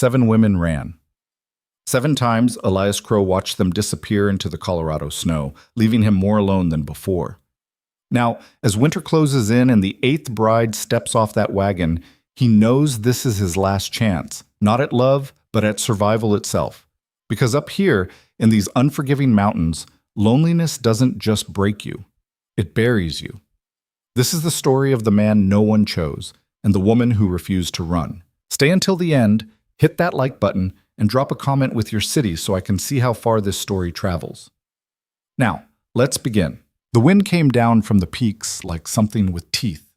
7 women ran. 7 times, Elias Crow watched them disappear into the Colorado snow, leaving him more alone than before. Now, as winter closes in and the 8th bride steps off that wagon, he knows this is his last chance, not at love, but at survival itself. Because up here, in these unforgiving mountains, loneliness doesn't just break you, it buries you. This is the story of the man no one chose, and the woman who refused to run. Stay until the end, hit that like button, and drop a comment with your city so I can see how far this story travels. Now, let's begin. The wind came down from the peaks like something with teeth.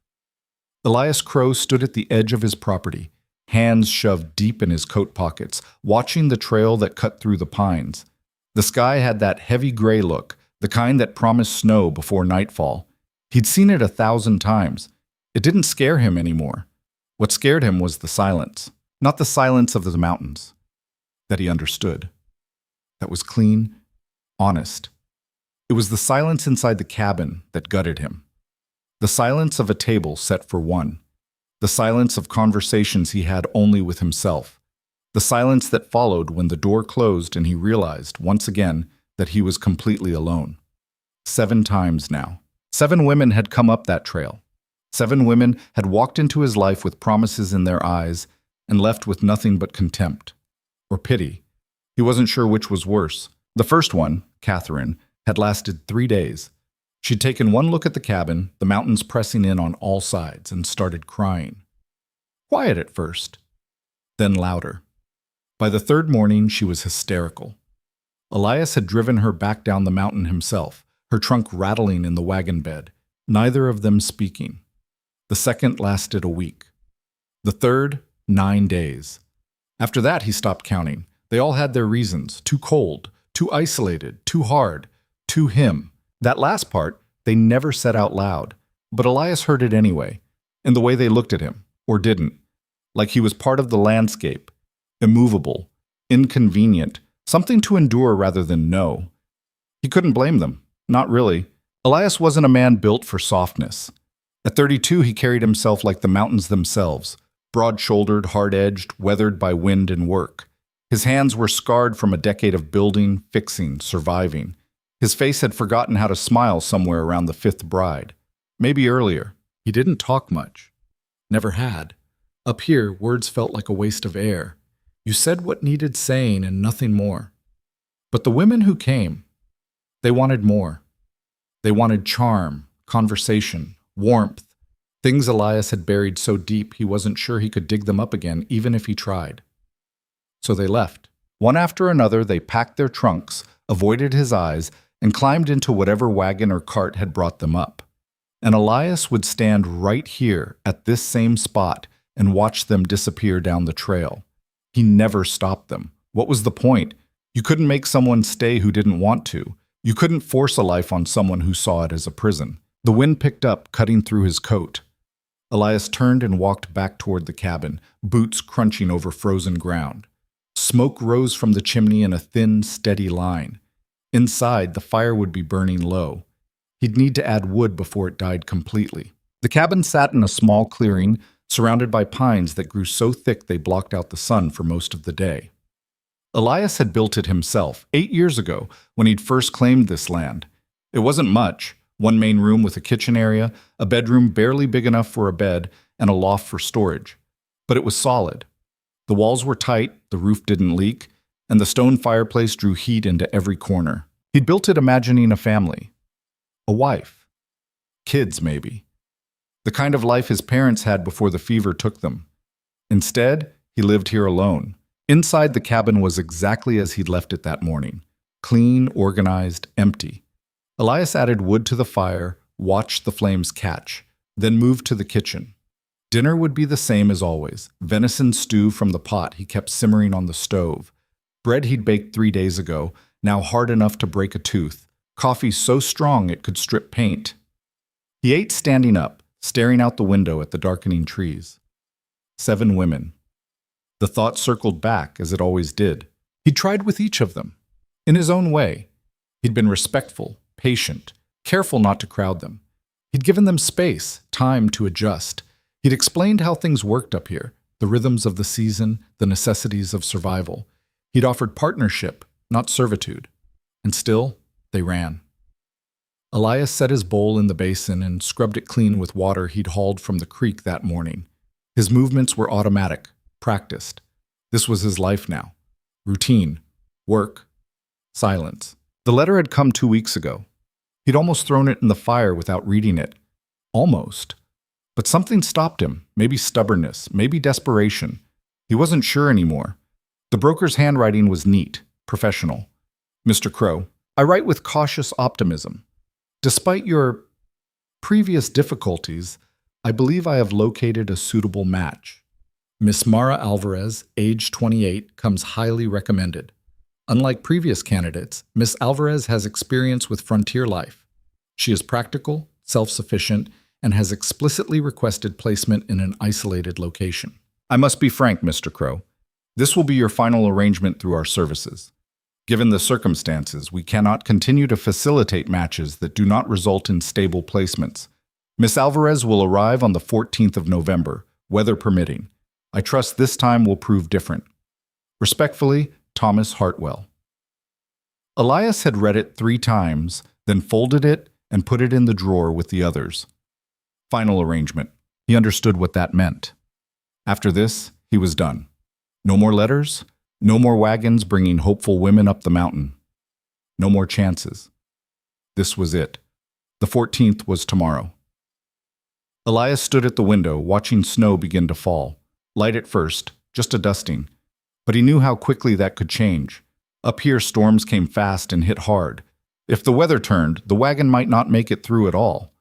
Elias Crow stood at the edge of his property, hands shoved deep in his coat pockets, watching the trail that cut through the pines. The sky had that heavy gray look, the kind that promised snow before nightfall. He'd seen it 1,000 times. It didn't scare him anymore. What scared him was the silence, not the silence of the mountains, that he understood. That was clean, honest. It was the silence inside the cabin that gutted him. The silence of a table set for one. The silence of conversations he had only with himself. The silence that followed when the door closed and he realized, once again, that he was completely alone. 7 times now. 7 women had come up that trail. 7 women had walked into his life with promises in their eyes and left with nothing but contempt. Or pity. He wasn't sure which was worse. The first one, Catherine, had lasted 3 days. She'd taken one look at the cabin, the mountains pressing in on all sides, and started crying. Quiet at first, then louder. By the 3rd morning, she was hysterical. Elias had driven her back down the mountain himself, her trunk rattling in the wagon bed, neither of them speaking. The 2nd lasted a week. The 3rd, 9 days. After that, he stopped counting. They all had their reasons. Too cold, too isolated, too hard, too him. That last part, they never said out loud, but Elias heard it anyway, in the way they looked at him, or didn't, like he was part of the landscape, immovable, inconvenient, something to endure rather than know. He couldn't blame them, not really. Elias wasn't a man built for softness. At 32, he carried himself like the mountains themselves, broad-shouldered, hard-edged, weathered by wind and work. His hands were scarred from a decade of building, fixing, surviving. His face had forgotten how to smile somewhere around the 5th bride. Maybe earlier. He didn't talk much. Never had. Up here, words felt like a waste of air. You said what needed saying and nothing more. But the women who came, they wanted more. They wanted charm, conversation, warmth, things Elias had buried so deep he wasn't sure he could dig them up again even if he tried. So they left. One after another, they packed their trunks, avoided his eyes, and climbed into whatever wagon or cart had brought them up. And Elias would stand right here at this same spot and watch them disappear down the trail. He never stopped them. What was the point? You couldn't make someone stay who didn't want to. You couldn't force a life on someone who saw it as a prison. The wind picked up, cutting through his coat. Elias turned and walked back toward the cabin, boots crunching over frozen ground. Smoke rose from the chimney in a thin, steady line. Inside, the fire would be burning low. He'd need to add wood before it died completely. The cabin sat in a small clearing, surrounded by pines that grew so thick they blocked out the sun for most of the day. Elias had built it himself 8 years ago when he'd first claimed this land. It wasn't much, one main room with a kitchen area, a bedroom barely big enough for a bed, and a loft for storage. But it was solid. The walls were tight, the roof didn't leak, and the stone fireplace drew heat into every corner. He'd built it imagining a family. A wife. Kids, maybe. The kind of life his parents had before the fever took them. Instead, he lived here alone. Inside, the cabin was exactly as he'd left it that morning. Clean, organized, empty. Elias added wood to the fire, watched the flames catch, then moved to the kitchen. Dinner would be the same as always. Venison stew from the pot he kept simmering on the stove. Bread he'd baked 3 days ago, now hard enough to break a tooth. Coffee so strong it could strip paint. He ate standing up, staring out the window at the darkening trees. 7 women. The thought circled back, as it always did. He'd tried with each of them. In his own way. He'd been respectful, patient, careful not to crowd them. He'd given them space, time to adjust. He'd explained how things worked up here. the rhythms of the season, the necessities of survival. He'd offered partnership, not servitude. And still, they ran. Elias set his bowl in the basin and scrubbed it clean with water he'd hauled from the creek that morning. His movements were automatic, practiced. This was his life now. Routine, work, silence. The letter had come 2 weeks ago. He'd almost thrown it in the fire without reading it. Almost. But something stopped him, maybe stubbornness, maybe desperation. He wasn't sure anymore. The broker's handwriting was neat, professional. Mr. Crow, I write with cautious optimism. Despite your previous difficulties, I believe I have located a suitable match. Miss Mara Alvarez, age 28, comes highly recommended. Unlike previous candidates, Miss Alvarez has experience with frontier life. She is practical, self-sufficient, and has explicitly requested placement in an isolated location. I must be frank, Mr. Crow. This will be your final arrangement through our services. Given the circumstances, we cannot continue to facilitate matches that do not result in stable placements. Miss Alvarez will arrive on the 14th of November, weather permitting. I trust this time will prove different. Respectfully, Thomas Hartwell. Elias had read it 3 times, then folded it and put it in the drawer with the others. Final arrangement. He understood what that meant. After this, he was done. No more letters, no more wagons bringing hopeful women up the mountain. No more chances. This was it. The 14th was tomorrow. Elias stood at the window, watching snow begin to fall. Light at first, just a dusting. But he knew how quickly that could change. Up here, storms came fast and hit hard. If the weather turned, the wagon might not make it through at all.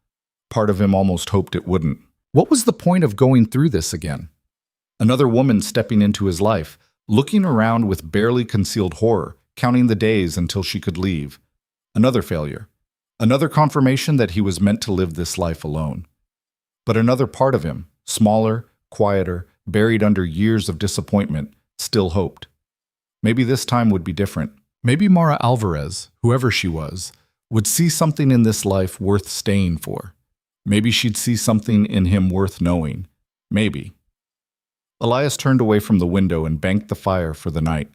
Part of him almost hoped it wouldn't. What was the point of going through this again? Another woman stepping into his life, looking around with barely concealed horror, counting the days until she could leave. Another failure. Another confirmation that he was meant to live this life alone. But another part of him, smaller, quieter, buried under years of disappointment, still hoped. Maybe this time would be different. Maybe Mara Alvarez, whoever she was, would see something in this life worth staying for. Maybe she'd see something in him worth knowing. Maybe. Elias turned away from the window and banked the fire for the night.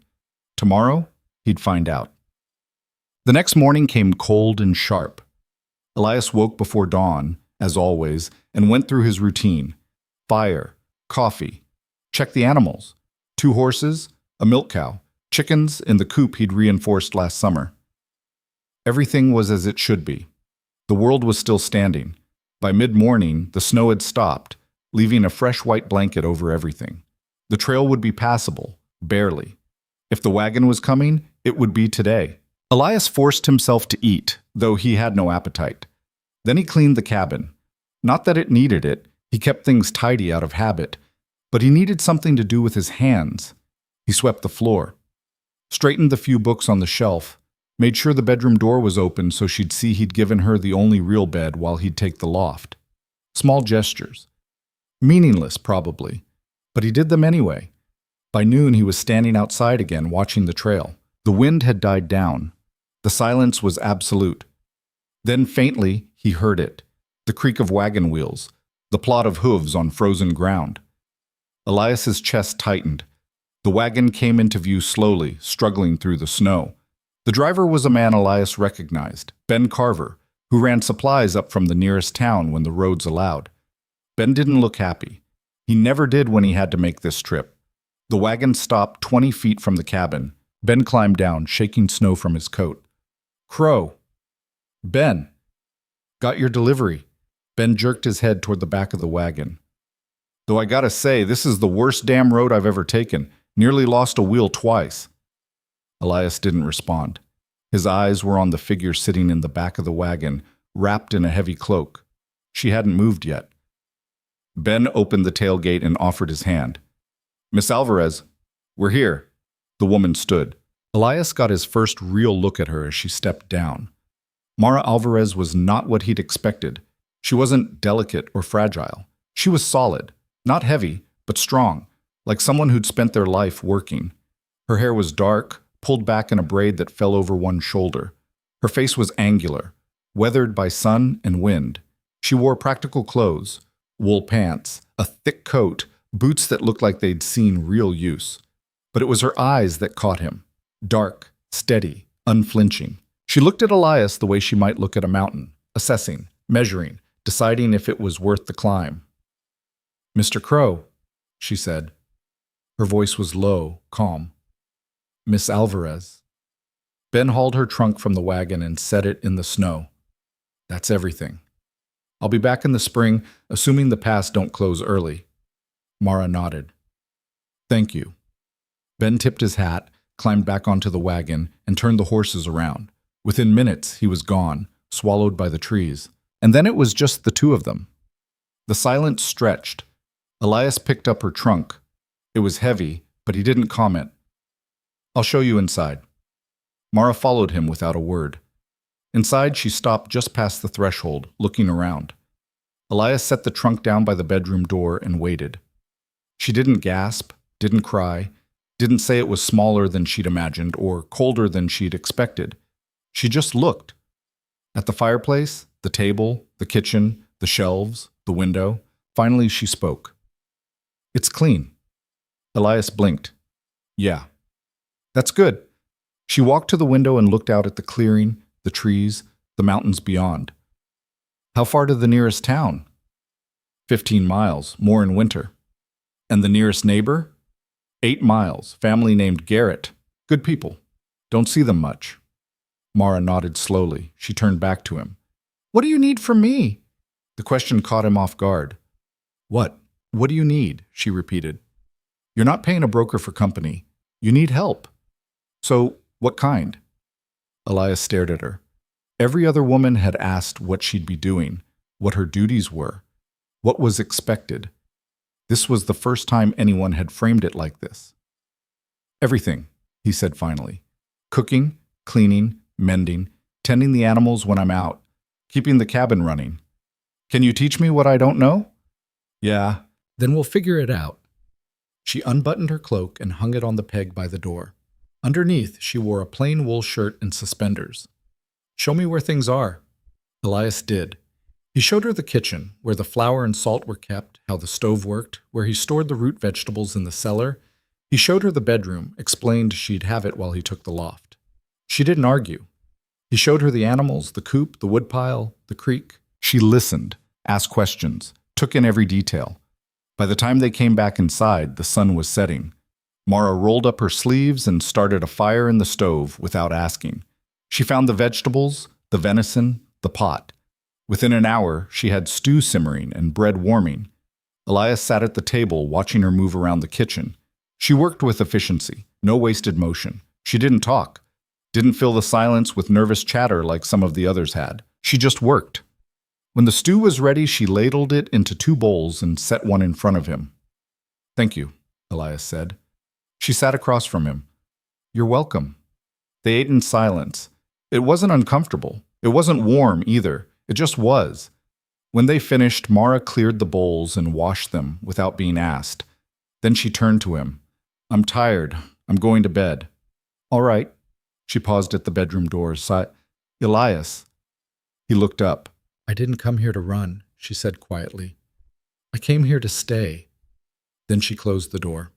Tomorrow, he'd find out. The next morning came cold and sharp. Elias woke before dawn, as always, and went through his routine. Fire, coffee, check the animals. 2 horses, a milk cow, chickens in the coop he'd reinforced last summer. Everything was as it should be. The world was still standing. By mid-morning, the snow had stopped, leaving a fresh white blanket over everything. The trail would be passable, barely. If the wagon was coming, it would be today. Elias forced himself to eat, though he had no appetite. Then he cleaned the cabin. Not that it needed it, he kept things tidy out of habit, but he needed something to do with his hands. He swept the floor, straightened the few books on the shelf, made sure the bedroom door was open so she'd see he'd given her the only real bed while he'd take the loft. Small gestures. Meaningless, probably, but he did them anyway. By noon, he was standing outside again, watching the trail. The wind had died down. The silence was absolute. Then faintly, he heard it. The creak of wagon wheels, the plod of hooves on frozen ground. Elias's chest tightened. The wagon came into view slowly, struggling through the snow. The driver was a man Elias recognized, Ben Carver, who ran supplies up from the nearest town when the roads allowed. Ben didn't look happy. He never did when he had to make this trip. The wagon stopped 20 feet from the cabin. Ben climbed down, shaking snow from his coat. Crow. Ben. Got your delivery. Ben jerked his head toward the back of the wagon. Though I gotta say, this is the worst damn road I've ever taken. Nearly lost a wheel twice. Elias didn't respond. His eyes were on the figure sitting in the back of the wagon, wrapped in a heavy cloak. She hadn't moved yet. Ben opened the tailgate and offered his hand. Miss Alvarez, we're here. The woman stood. Elias got his first real look at her as she stepped down. Mara Alvarez was not what he'd expected. She wasn't delicate or fragile. She was solid, not heavy, but strong, like someone who'd spent their life working. Her hair was dark, pulled back in a braid that fell over one shoulder. Her face was angular, weathered by sun and wind. She wore practical clothes, wool pants, a thick coat, boots that looked like they'd seen real use. But it was her eyes that caught him. Dark, steady, unflinching. She looked at Elias the way she might look at a mountain, assessing, measuring, deciding if it was worth the climb. "Mr. Crow," she said. Her voice was low, calm. "Miss Alvarez." Ben hauled her trunk from the wagon and set it in the snow. "That's everything. I'll be back in the spring, assuming the pass don't close early." Mara nodded. "Thank you." Ben tipped his hat, climbed back onto the wagon, and turned the horses around. Within minutes, he was gone, swallowed by the trees. And then it was just the two of them. The silence stretched. Elias picked up her trunk. It was heavy, but he didn't comment. "I'll show you inside." Mara followed him without a word. Inside, she stopped just past the threshold, looking around. Elias set the trunk down by the bedroom door and waited. She didn't gasp, didn't cry, didn't say it was smaller than she'd imagined or colder than she'd expected. She just looked. At the fireplace, the table, the kitchen, the shelves, the window. Finally, she spoke. "It's clean." Elias blinked. "Yeah." "That's good." She walked to the window and looked out at the clearing, the trees, the mountains beyond. "How far to the nearest town?" 15 miles, more in winter." "And the nearest neighbor?" 8 miles, family named Garrett. Good people. Don't see them much." Mara nodded slowly. She turned back to him. "What do you need from me?" The question caught him off guard. "What? What do you need?" she repeated. "You're not paying a broker for company. You need help." "So, what kind?" Elias stared at her. Every other woman had asked what she'd be doing, what her duties were, what was expected. This was the first time anyone had framed it like this. "Everything," he said finally. "Cooking, cleaning, mending, tending the animals when I'm out, keeping the cabin running. Can you teach me what I don't know?" "Yeah." "Then we'll figure it out." She unbuttoned her cloak and hung it on the peg by the door. Underneath, she wore a plain wool shirt and suspenders. "Show me where things are." Elias did. He showed her the kitchen, where the flour and salt were kept, how the stove worked, where he stored the root vegetables in the cellar. He showed her the bedroom, explained she'd have it while he took the loft. She didn't argue. He showed her the animals, the coop, the woodpile, the creek. She listened, asked questions, took in every detail. By the time they came back inside, the sun was setting. Mara rolled up her sleeves and started a fire in the stove without asking. She found the vegetables, the venison, the pot. Within an hour, she had stew simmering and bread warming. Elias sat at the table watching her move around the kitchen. She worked with efficiency, no wasted motion. She didn't talk, didn't fill the silence with nervous chatter like some of the others had. She just worked. When the stew was ready, she ladled it into 2 bowls and set one in front of him. "Thank you," Elias said. She sat across from him. "You're welcome." They ate in silence. It wasn't uncomfortable. It wasn't warm either. It just was. When they finished, Mara cleared the bowls and washed them without being asked. Then she turned to him. "I'm tired. I'm going to bed." "All right." She paused at the bedroom door. "Elias." He looked up. "I didn't come here to run," she said quietly. "I came here to stay." Then she closed the door.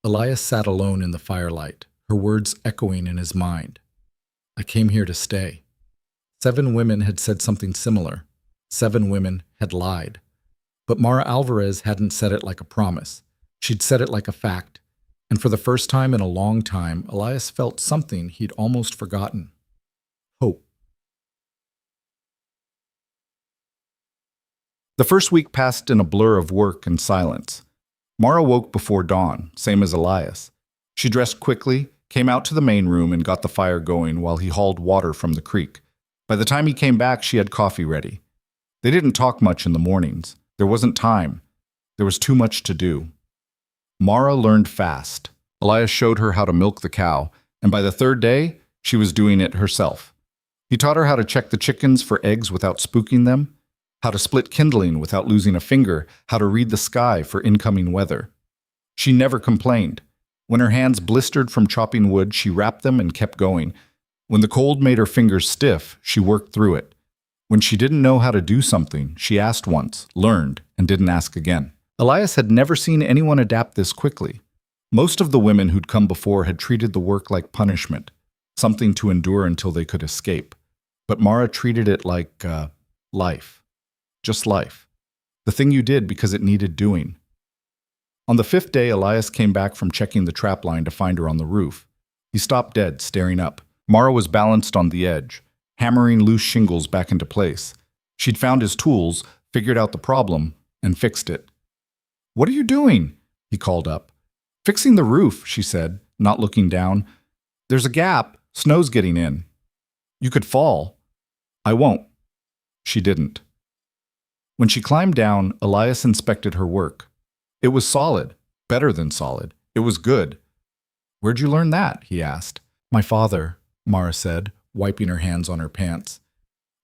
Elias sat alone in the firelight, her words echoing in his mind. "I came here to stay." 7 women had said something similar. 7 women had lied. But Mara Alvarez hadn't said it like a promise. She'd said it like a fact. And for the first time in a long time, Elias felt something he'd almost forgotten. Hope. The first week passed in a blur of work and silence. Mara woke before dawn, same as Elias. She dressed quickly, came out to the main room and got the fire going while he hauled water from the creek. By the time he came back, she had coffee ready. They didn't talk much in the mornings. There wasn't time. There was too much to do. Mara learned fast. Elias showed her how to milk the cow, and by the 3rd day, she was doing it herself. He taught her how to check the chickens for eggs without spooking them, how to split kindling without losing a finger, how to read the sky for incoming weather. She never complained. When her hands blistered from chopping wood, she wrapped them and kept going. When the cold made her fingers stiff, she worked through it. When she didn't know how to do something, she asked once, learned, and didn't ask again. Elias had never seen anyone adapt this quickly. Most of the women who'd come before had treated the work like punishment, something to endure until they could escape. But Mara treated it like life. Just life. The thing you did because it needed doing. On the 5th day, Elias came back from checking the trap line to find her on the roof. He stopped dead, staring up. Mara was balanced on the edge, hammering loose shingles back into place. She'd found his tools, figured out the problem, and fixed it. "What are you doing?" he called up. "Fixing the roof," she said, not looking down. "There's a gap. Snow's getting in. You could fall." "I won't." She didn't. When she climbed down, Elias inspected her work. It was solid, better than solid. It was good. "Where'd you learn that?" he asked. "My father," Mara said, wiping her hands on her pants.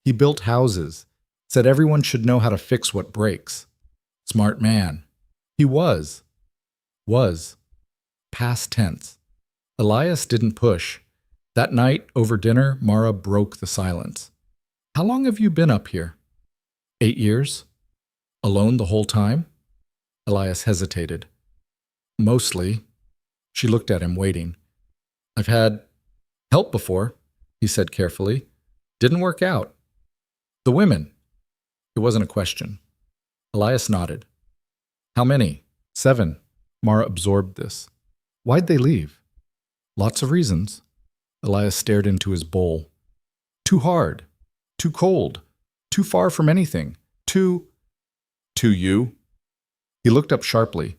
"He built houses, said everyone should know how to fix what breaks. Smart man." He was. Past tense. Elias didn't push. That night, over dinner, Mara broke the silence. "How long have you been up here?" 8 years. Alone the whole time? Elias hesitated. "Mostly." She looked at him, waiting. "I've had help before," he said carefully. "Didn't work out." "The women." It wasn't a question. Elias nodded. "How many?" 7. Mara absorbed this. "Why'd they leave?" "Lots of reasons." Elias stared into his bowl. "Too hard. Too cold. Too far from anything. Too you?" He looked up sharply.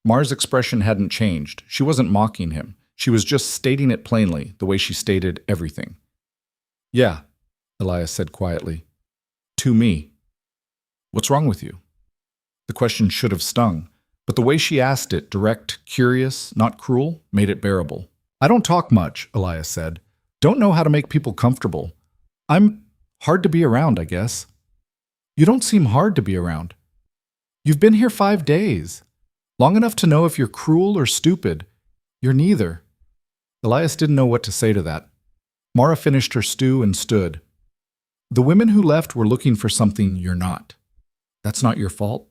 Mara's expression hadn't changed. She wasn't mocking him. She was just stating it plainly, the way she stated everything. "Yeah," Elias said quietly. "To me." "What's wrong with you?" The question should have stung, but the way she asked it, direct, curious, not cruel, made it bearable. "I don't talk much," Elias said. "Don't know how to make people comfortable. I'm hard to be around, I guess." "You don't seem hard to be around. You've been here 5 days. Long enough to know if you're cruel or stupid. You're neither." Elias didn't know what to say to that. Mara finished her stew and stood. "The women who left were looking for something you're not. That's not your fault."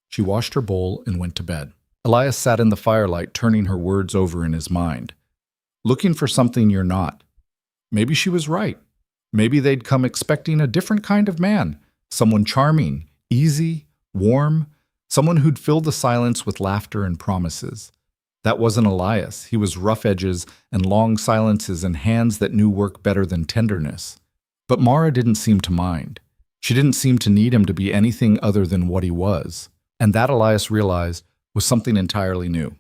She washed her bowl and went to bed. Elias sat in the firelight, turning her words over in his mind. Looking for something you're not. Maybe she was right. Maybe they'd come expecting a different kind of man. Someone charming, easy, warm. Someone who'd fill the silence with laughter and promises. That wasn't Elias. He was rough edges and long silences and hands that knew work better than tenderness. But Mara didn't seem to mind. She didn't seem to need him to be anything other than what he was. And that, Elias realized, was something entirely new.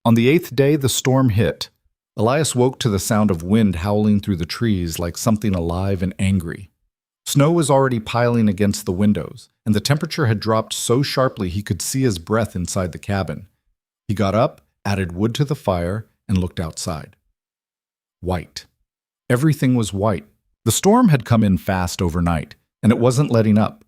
On the 8th day, the storm hit. Elias woke to the sound of wind howling through the trees like something alive and angry. Snow was already piling against the windows, and the temperature had dropped so sharply he could see his breath inside the cabin. He got up, added wood to the fire, and looked outside. White. Everything was white. The storm had come in fast overnight, and it wasn't letting up.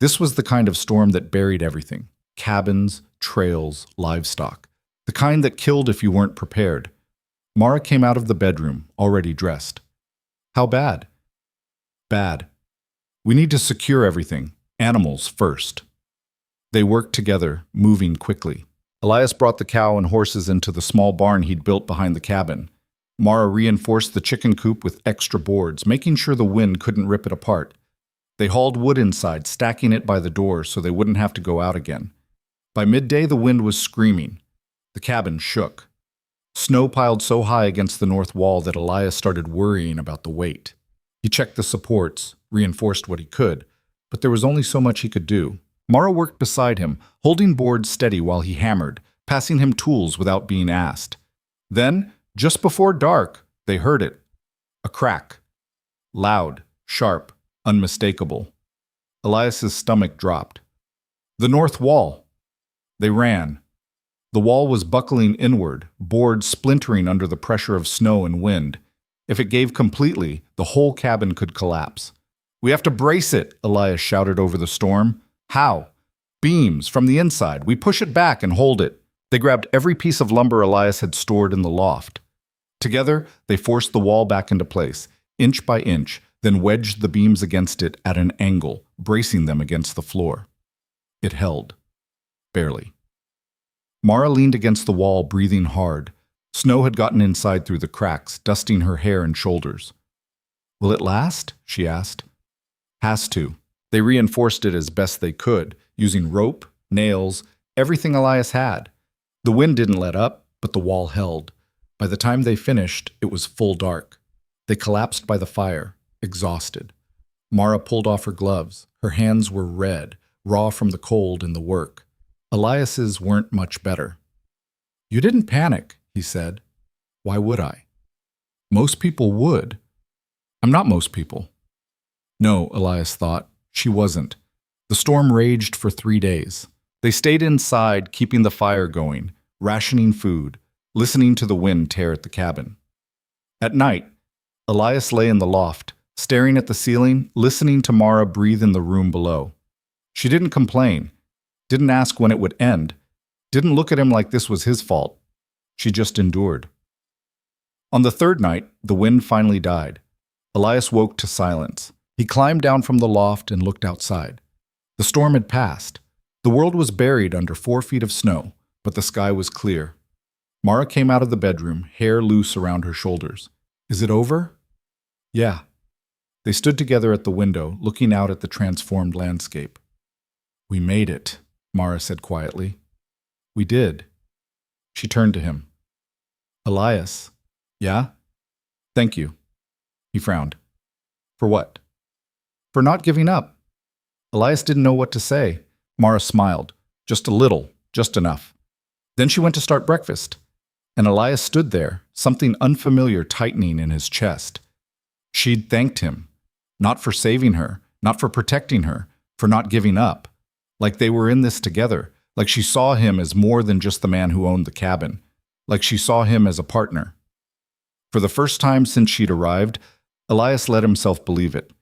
This was the kind of storm that buried everything. Cabins, trails, livestock. The kind that killed if you weren't prepared. Mara came out of the bedroom, already dressed. "How bad?" "Bad. We need to secure everything. Animals first." They worked together, moving quickly. Elias brought the cow and horses into the small barn he'd built behind the cabin. Mara reinforced the chicken coop with extra boards, making sure the wind couldn't rip it apart. They hauled wood inside, stacking it by the door so they wouldn't have to go out again. By midday, the wind was screaming. The cabin shook. Snow piled so high against the north wall that Elias started worrying about the weight. He checked the supports, reinforced what he could, but there was only so much he could do. Mara worked beside him, holding boards steady while he hammered, passing him tools without being asked. Then, just before dark, they heard it. A crack. Loud, sharp, unmistakable. Elias's stomach dropped. The north wall. They ran. The wall was buckling inward, boards splintering under the pressure of snow and wind. If it gave completely, the whole cabin could collapse. "We have to brace it," Elias shouted over the storm. "How?" "Beams, from the inside. We push it back and hold it." They grabbed every piece of lumber Elias had stored in the loft. Together, they forced the wall back into place, inch by inch, then wedged the beams against it at an angle, bracing them against the floor. It held. Barely. Mara leaned against the wall, breathing hard. Snow had gotten inside through the cracks, dusting her hair and shoulders. "Will it last?" she asked. "Has to." They reinforced it as best they could, using rope, nails, everything Elias had. The wind didn't let up, but the wall held. By the time they finished, it was full dark. They collapsed by the fire, exhausted. Mara pulled off her gloves. Her hands were red, raw from the cold and the work. Elias's weren't much better. "You didn't panic," he said. "Why would I?" "Most people would." "I'm not most people." No, Elias thought. She wasn't. The storm raged for 3 days. They stayed inside, keeping the fire going, rationing food, listening to the wind tear at the cabin. At night, Elias lay in the loft, staring at the ceiling, listening to Mara breathe in the room below. She didn't complain, didn't ask when it would end, didn't look at him like this was his fault. She just endured. On the third night, the wind finally died. Elias woke to silence. He climbed down from the loft and looked outside. The storm had passed. The world was buried under 4 feet of snow, but the sky was clear. Mara came out of the bedroom, hair loose around her shoulders. "Is it over?" "Yeah." They stood together at the window, looking out at the transformed landscape. "We made it," Mara said quietly. "We did." She turned to him. "Elias." "Yeah?" "Thank you." He frowned. "For what?" "For not giving up." Elias didn't know what to say. Mara smiled. Just a little, just enough. Then she went to start breakfast. And Elias stood there, something unfamiliar tightening in his chest. She'd thanked him. Not for saving her, not for protecting her, for not giving up. Like they were in this together, like she saw him as more than just the man who owned the cabin, like she saw him as a partner. For the first time since she'd arrived, Elias let himself believe it.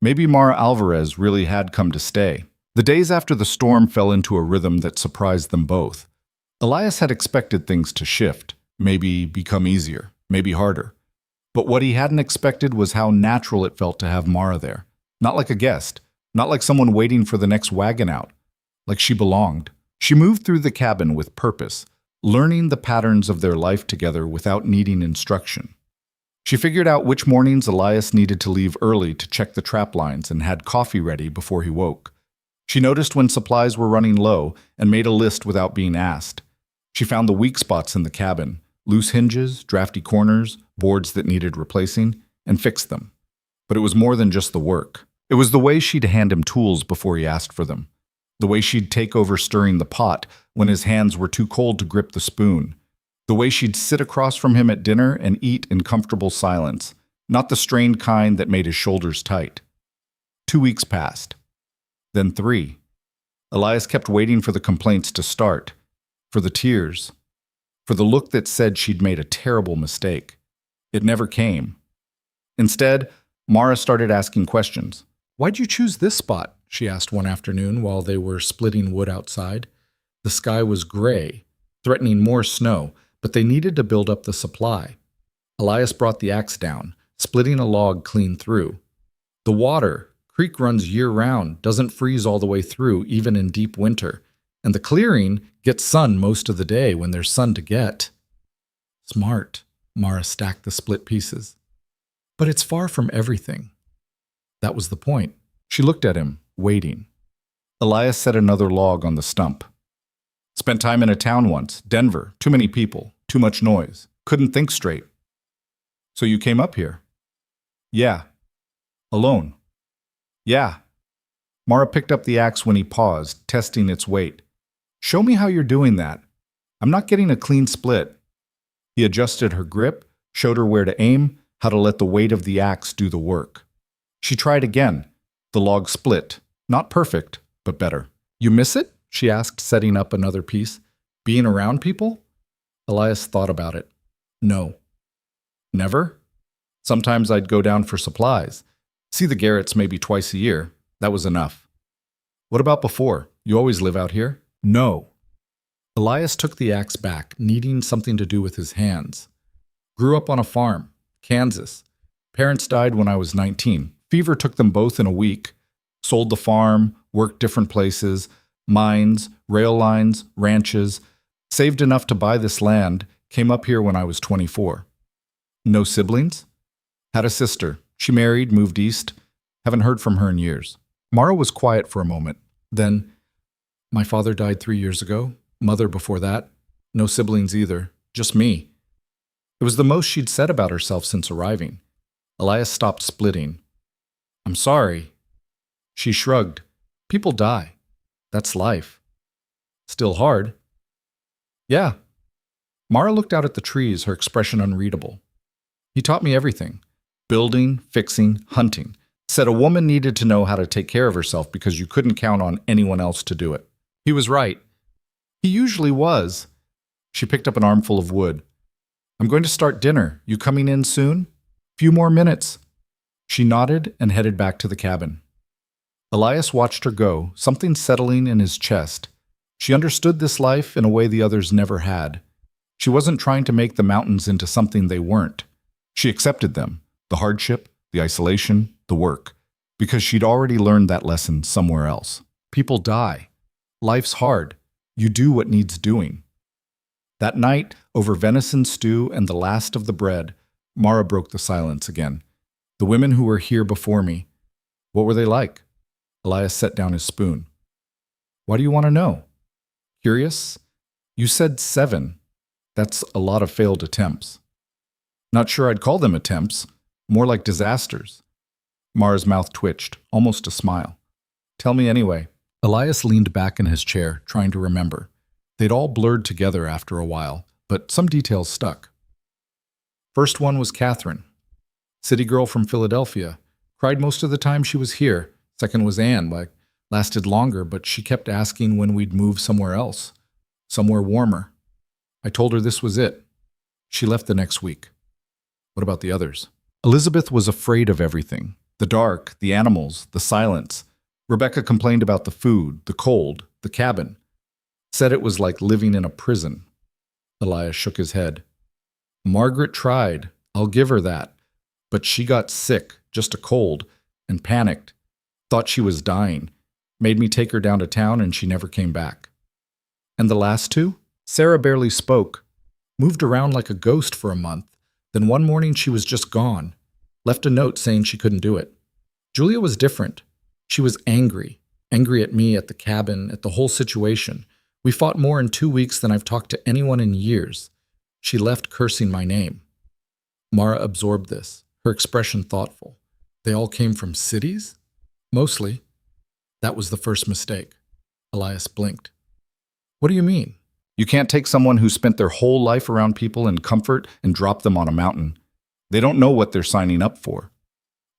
Maybe Mara Alvarez really had come to stay. The days after the storm fell into a rhythm that surprised them both. Elias had expected things to shift, maybe become easier, maybe harder. But what he hadn't expected was how natural it felt to have Mara there. Not like a guest, not like someone waiting for the next wagon out. Like she belonged. She moved through the cabin with purpose, learning the patterns of their life together without needing instruction. She figured out which mornings Elias needed to leave early to check the trap lines and had coffee ready before he woke. She noticed when supplies were running low and made a list without being asked. She found the weak spots in the cabin, loose hinges, drafty corners, boards that needed replacing, and fixed them. But it was more than just the work. It was the way she'd hand him tools before he asked for them. The way she'd take over stirring the pot when his hands were too cold to grip the spoon. The way she'd sit across from him at dinner and eat in comfortable silence, not the strained kind that made his shoulders tight. 2 weeks passed. Then 3. Elias kept waiting for the complaints to start, for the tears, for the look that said she'd made a terrible mistake. It never came. Instead, Mara started asking questions. "Why'd you choose this spot?" she asked one afternoon while they were splitting wood outside. The sky was gray, threatening more snow, but they needed to build up the supply. Elias brought the axe down, splitting a log clean through. The water, creek runs year-round, doesn't freeze all the way through, even in deep winter, and the clearing gets sun most of the day when there's sun to get. Smart, Mara stacked the split pieces. But it's far from everything. That was the point. She looked at him, waiting. Elias set another log on the stump. "Spent time in a town once, Denver, too many people, too much noise, couldn't think straight." "So you came up here?" "Yeah." "Alone?" "Yeah." Mara picked up the axe when he paused, testing its weight. "Show me how you're doing that. I'm not getting a clean split." He adjusted her grip, showed her where to aim, how to let the weight of the axe do the work. She tried again. The log split. Not perfect, but better. "You miss it?" she asked, setting up another piece. "Being around people?" Elias thought about it. "No." "Never?" "Sometimes I'd go down for supplies. See the Garretts maybe twice a year. That was enough." "What about before? You always live out here?" "No." Elias took the axe back, needing something to do with his hands. "Grew up on a farm, Kansas. Parents died when I was 19. Fever took them both in a week. Sold the farm, worked different places. Mines, rail lines, ranches. Saved enough to buy this land, came up here when I was 24. No siblings? Had a sister. She married, moved east. Haven't heard from her in years. Mara was quiet for a moment. Then, my father died 3 years ago. Mother before that. No siblings either. Just me. It was the most she'd said about herself since arriving. Elias stopped splitting. I'm sorry. She shrugged. People die. That's life. Still hard. Yeah. Mara looked out at the trees, her expression unreadable. He taught me everything. Building, fixing, hunting. Said a woman needed to know how to take care of herself because you couldn't count on anyone else to do it. He was right. He usually was. She picked up an armful of wood. I'm going to start dinner. You coming in soon? Few more minutes. She nodded and headed back to the cabin. Elias watched her go, something settling in his chest. She understood this life in a way the others never had. She wasn't trying to make the mountains into something they weren't. She accepted them, the hardship, the isolation, the work, because she'd already learned that lesson somewhere else. People die. Life's hard. You do what needs doing. That night, over venison stew and the last of the bread, Mara broke the silence again. The women who were here before me, what were they like? Elias set down his spoon. Why do you want to know? Curious? You said 7. That's a lot of failed attempts. Not sure I'd call them attempts, more like disasters. Mara's mouth twitched, almost a smile. Tell me anyway. Elias leaned back in his chair, trying to remember. They'd all blurred together after a while, but some details stuck. First one was Catherine. City girl from Philadelphia. Cried most of the time she was here. Second was Anne. Lasted longer, but she kept asking when we'd move somewhere else. Somewhere warmer. I told her this was it. She left the next week. What about the others? Elizabeth was afraid of everything. The dark, the animals, the silence. Rebecca complained about the food, the cold, the cabin. Said it was like living in a prison. Elias shook his head. Margaret tried. I'll give her that. But she got sick, just a cold, and panicked. Thought she was dying. Made me take her down to town and she never came back. And the last 2? Sarah barely spoke. Moved around like a ghost for a month. Then one morning she was just gone. Left a note saying she couldn't do it. Julia was different. She was angry. Angry at me, at the cabin, at the whole situation. We fought more in 2 weeks than I've talked to anyone in years. She left cursing my name. Mara absorbed this, her expression thoughtful. They all came from cities? Mostly. That was the first mistake. Elias blinked. What do you mean? You can't take someone who spent their whole life around people in comfort and drop them on a mountain. They don't know what they're signing up for.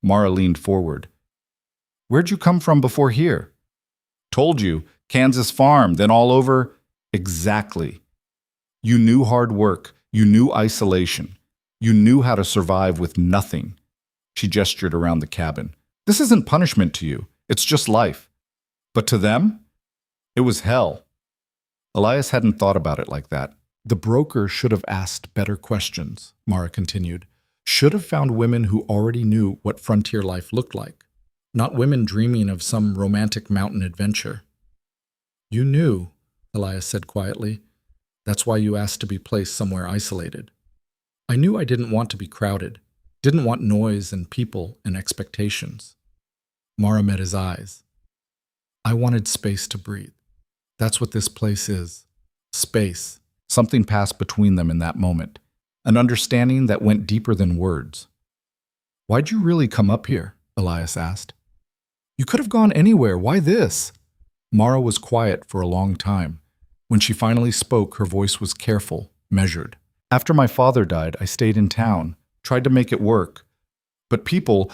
Mara leaned forward. Where'd you come from before here? Told you, Kansas farm, then all over. Exactly. You knew hard work. You knew isolation. You knew how to survive with nothing. She gestured around the cabin. This isn't punishment to you. It's just life. But to them, it was hell. Elias hadn't thought about it like that. The broker should have asked better questions, Mara continued. Should have found women who already knew what frontier life looked like, not women dreaming of some romantic mountain adventure. You knew, Elias said quietly. That's why you asked to be placed somewhere isolated. I knew I didn't want to be crowded, didn't want noise and people and expectations. Mara met his eyes. I wanted space to breathe. That's what this place is. Space. Something passed between them in that moment. An understanding that went deeper than words. Why'd you really come up here? Elias asked. You could have gone anywhere. Why this? Mara was quiet for a long time. When she finally spoke, her voice was careful, measured. After my father died, I stayed in town, tried to make it work. But people,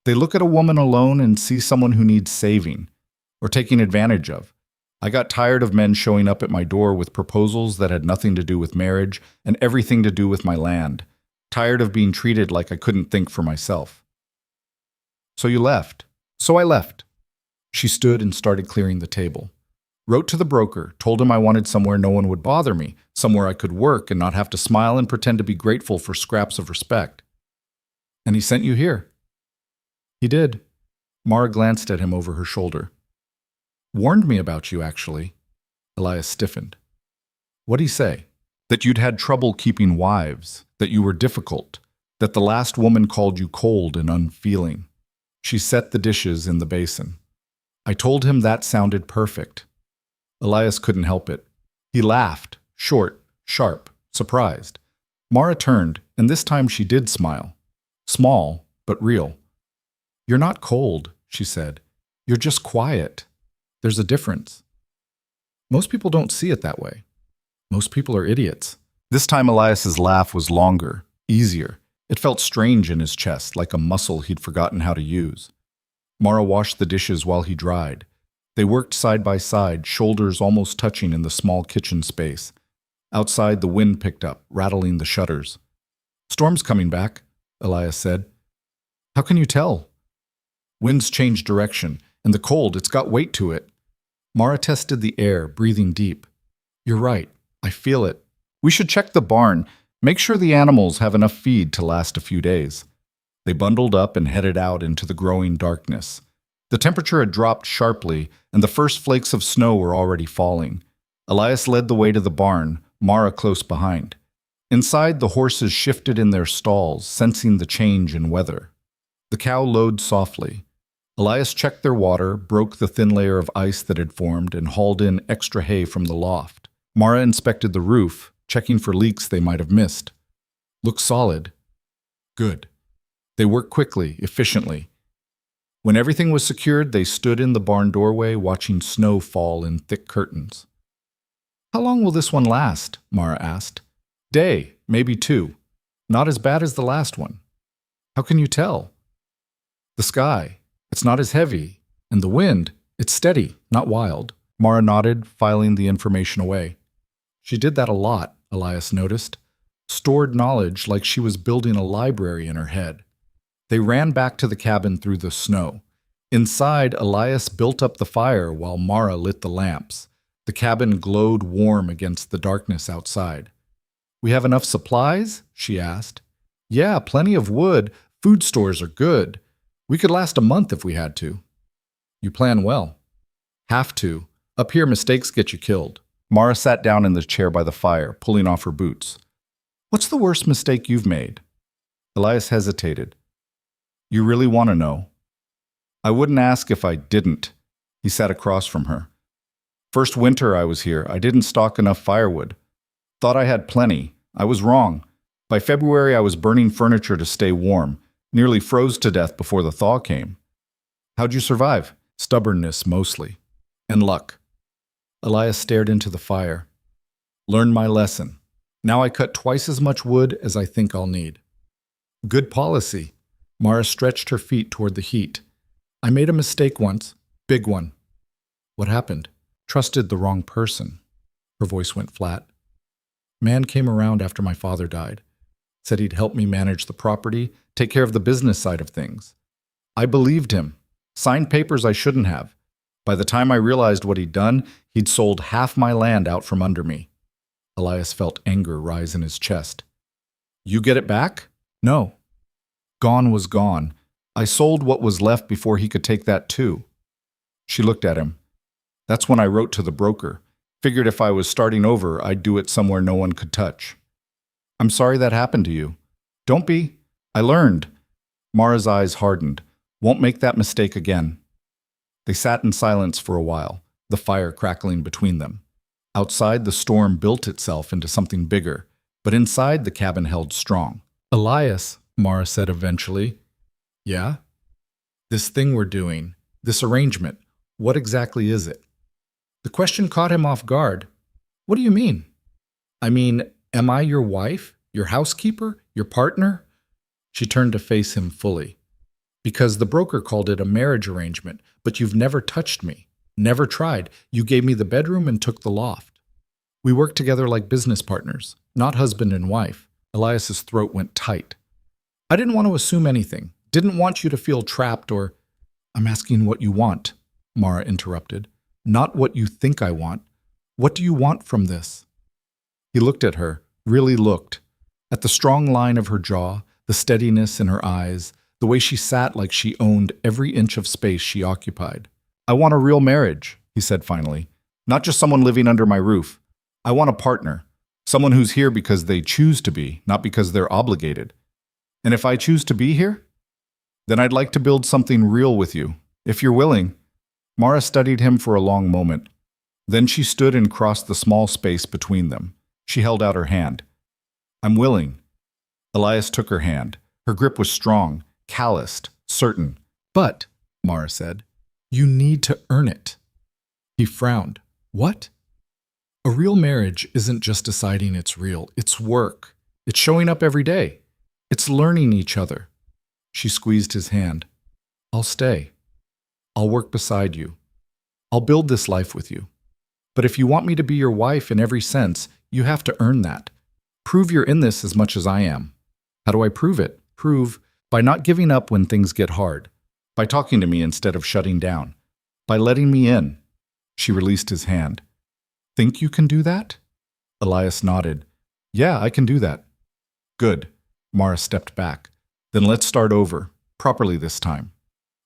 they look at a woman alone and see someone who needs saving or taking advantage of. I got tired of men showing up at my door with proposals that had nothing to do with marriage and everything to do with my land. Tired of being treated like I couldn't think for myself. So you left. So I left. She stood and started clearing the table. Wrote to the broker, told him I wanted somewhere no one would bother me, somewhere I could work and not have to smile and pretend to be grateful for scraps of respect. And he sent you here. He did. Mara glanced at him over her shoulder. Warned me about you, actually. Elias stiffened. What'd he say? That you'd had trouble keeping wives, that you were difficult, that the last woman called you cold and unfeeling. She set the dishes in the basin. I told him that sounded perfect. Elias couldn't help it. He laughed, short, sharp, surprised. Mara turned, and this time she did smile. Small, but real. You're not cold, she said. You're just quiet. There's a difference. Most people don't see it that way. Most people are idiots. This time Elias's laugh was longer, easier. It felt strange in his chest, like a muscle he'd forgotten how to use. Mara washed the dishes while he dried. They worked side by side, shoulders almost touching in the small kitchen space. Outside, the wind picked up, rattling the shutters. Storm's coming back, Elias said. How can you tell? Winds change direction, and the cold, it's got weight to it. Mara tested the air, breathing deep. You're right. I feel it. We should check the barn. Make sure the animals have enough feed to last a few days. They bundled up and headed out into the growing darkness. The temperature had dropped sharply, and the first flakes of snow were already falling. Elias led the way to the barn, Mara close behind. Inside, the horses shifted in their stalls, sensing the change in weather. The cow lowed softly. Elias checked their water, broke the thin layer of ice that had formed, and hauled in extra hay from the loft. Mara inspected the roof, checking for leaks they might have missed. Looks solid. Good. They worked quickly, efficiently. When everything was secured, they stood in the barn doorway watching snow fall in thick curtains. How long will this one last? Mara asked. Day, maybe 2. Not as bad as the last one. How can you tell? The sky. It's not as heavy. And the wind. It's steady, not wild. Mara nodded, filing the information away. She did that a lot, Elias noticed. Stored knowledge like she was building a library in her head. They ran back to the cabin through the snow. Inside, Elias built up the fire while Mara lit the lamps. The cabin glowed warm against the darkness outside. We have enough supplies? She asked. Yeah, plenty of wood. Food stores are good. We could last a month if we had to. You plan well. Have to. Up here, mistakes get you killed. Mara sat down in the chair by the fire, pulling off her boots. What's the worst mistake you've made? Elias hesitated. You really want to know? I wouldn't ask if I didn't. He sat across from her. First winter I was here, I didn't stock enough firewood. Thought I had plenty. I was wrong. By February I was burning furniture to stay warm, nearly froze to death before the thaw came. How'd you survive? Stubbornness mostly. And luck. Elias stared into the fire. Learned my lesson. Now I cut twice as much wood as I think I'll need. Good policy. Mara stretched her feet toward the heat. I made a mistake once. Big one. What happened? Trusted the wrong person. Her voice went flat. Man came around after my father died. Said he'd help me manage the property, take care of the business side of things. I believed him. Signed papers I shouldn't have. By the time I realized what he'd done, he'd sold half my land out from under me. Elias felt anger rise in his chest. You get it back? No. Gone was gone. I sold what was left before he could take that too. She looked at him. That's when I wrote to the broker. Figured if I was starting over, I'd do it somewhere no one could touch. I'm sorry that happened to you. Don't be. I learned. Mara's eyes hardened. Won't make that mistake again. They sat in silence for a while, the fire crackling between them. Outside, the storm built itself into something bigger, but inside the cabin held strong. Elias, Mara said eventually. Yeah? This thing we're doing, this arrangement, what exactly is it? The question caught him off guard. What do you mean? I mean, am I your wife, your housekeeper, your partner? She turned to face him fully. Because the broker called it a marriage arrangement, but you've never touched me, never tried. You gave me the bedroom and took the loft. We work together like business partners, not husband and wife. Elias's throat went tight. I didn't want to assume anything, didn't want you to feel trapped or... I'm asking what you want, Mara interrupted. Not what you think I want. What do you want from this? He looked at her, really looked, at the strong line of her jaw, the steadiness in her eyes, the way she sat like she owned every inch of space she occupied. I want a real marriage, he said finally. Not just someone living under my roof. I want a partner. Someone who's here because they choose to be, not because they're obligated. And if I choose to be here, then I'd like to build something real with you, if you're willing. Mara studied him for a long moment. Then she stood and crossed the small space between them. She held out her hand. I'm willing. Elias took her hand. Her grip was strong, calloused, certain. But, Mara said, you need to earn it. He frowned. What? A real marriage isn't just deciding it's real. It's work. It's showing up every day. It's learning each other. She squeezed his hand. I'll stay. I'll work beside you. I'll build this life with you. But if you want me to be your wife in every sense, you have to earn that. Prove you're in this as much as I am. How do I prove it? Prove by not giving up when things get hard, by talking to me instead of shutting down, by letting me in. She released his hand. Think you can do that? Elias nodded. Yeah, I can do that. Good. Mara stepped back. Then let's start over, properly this time.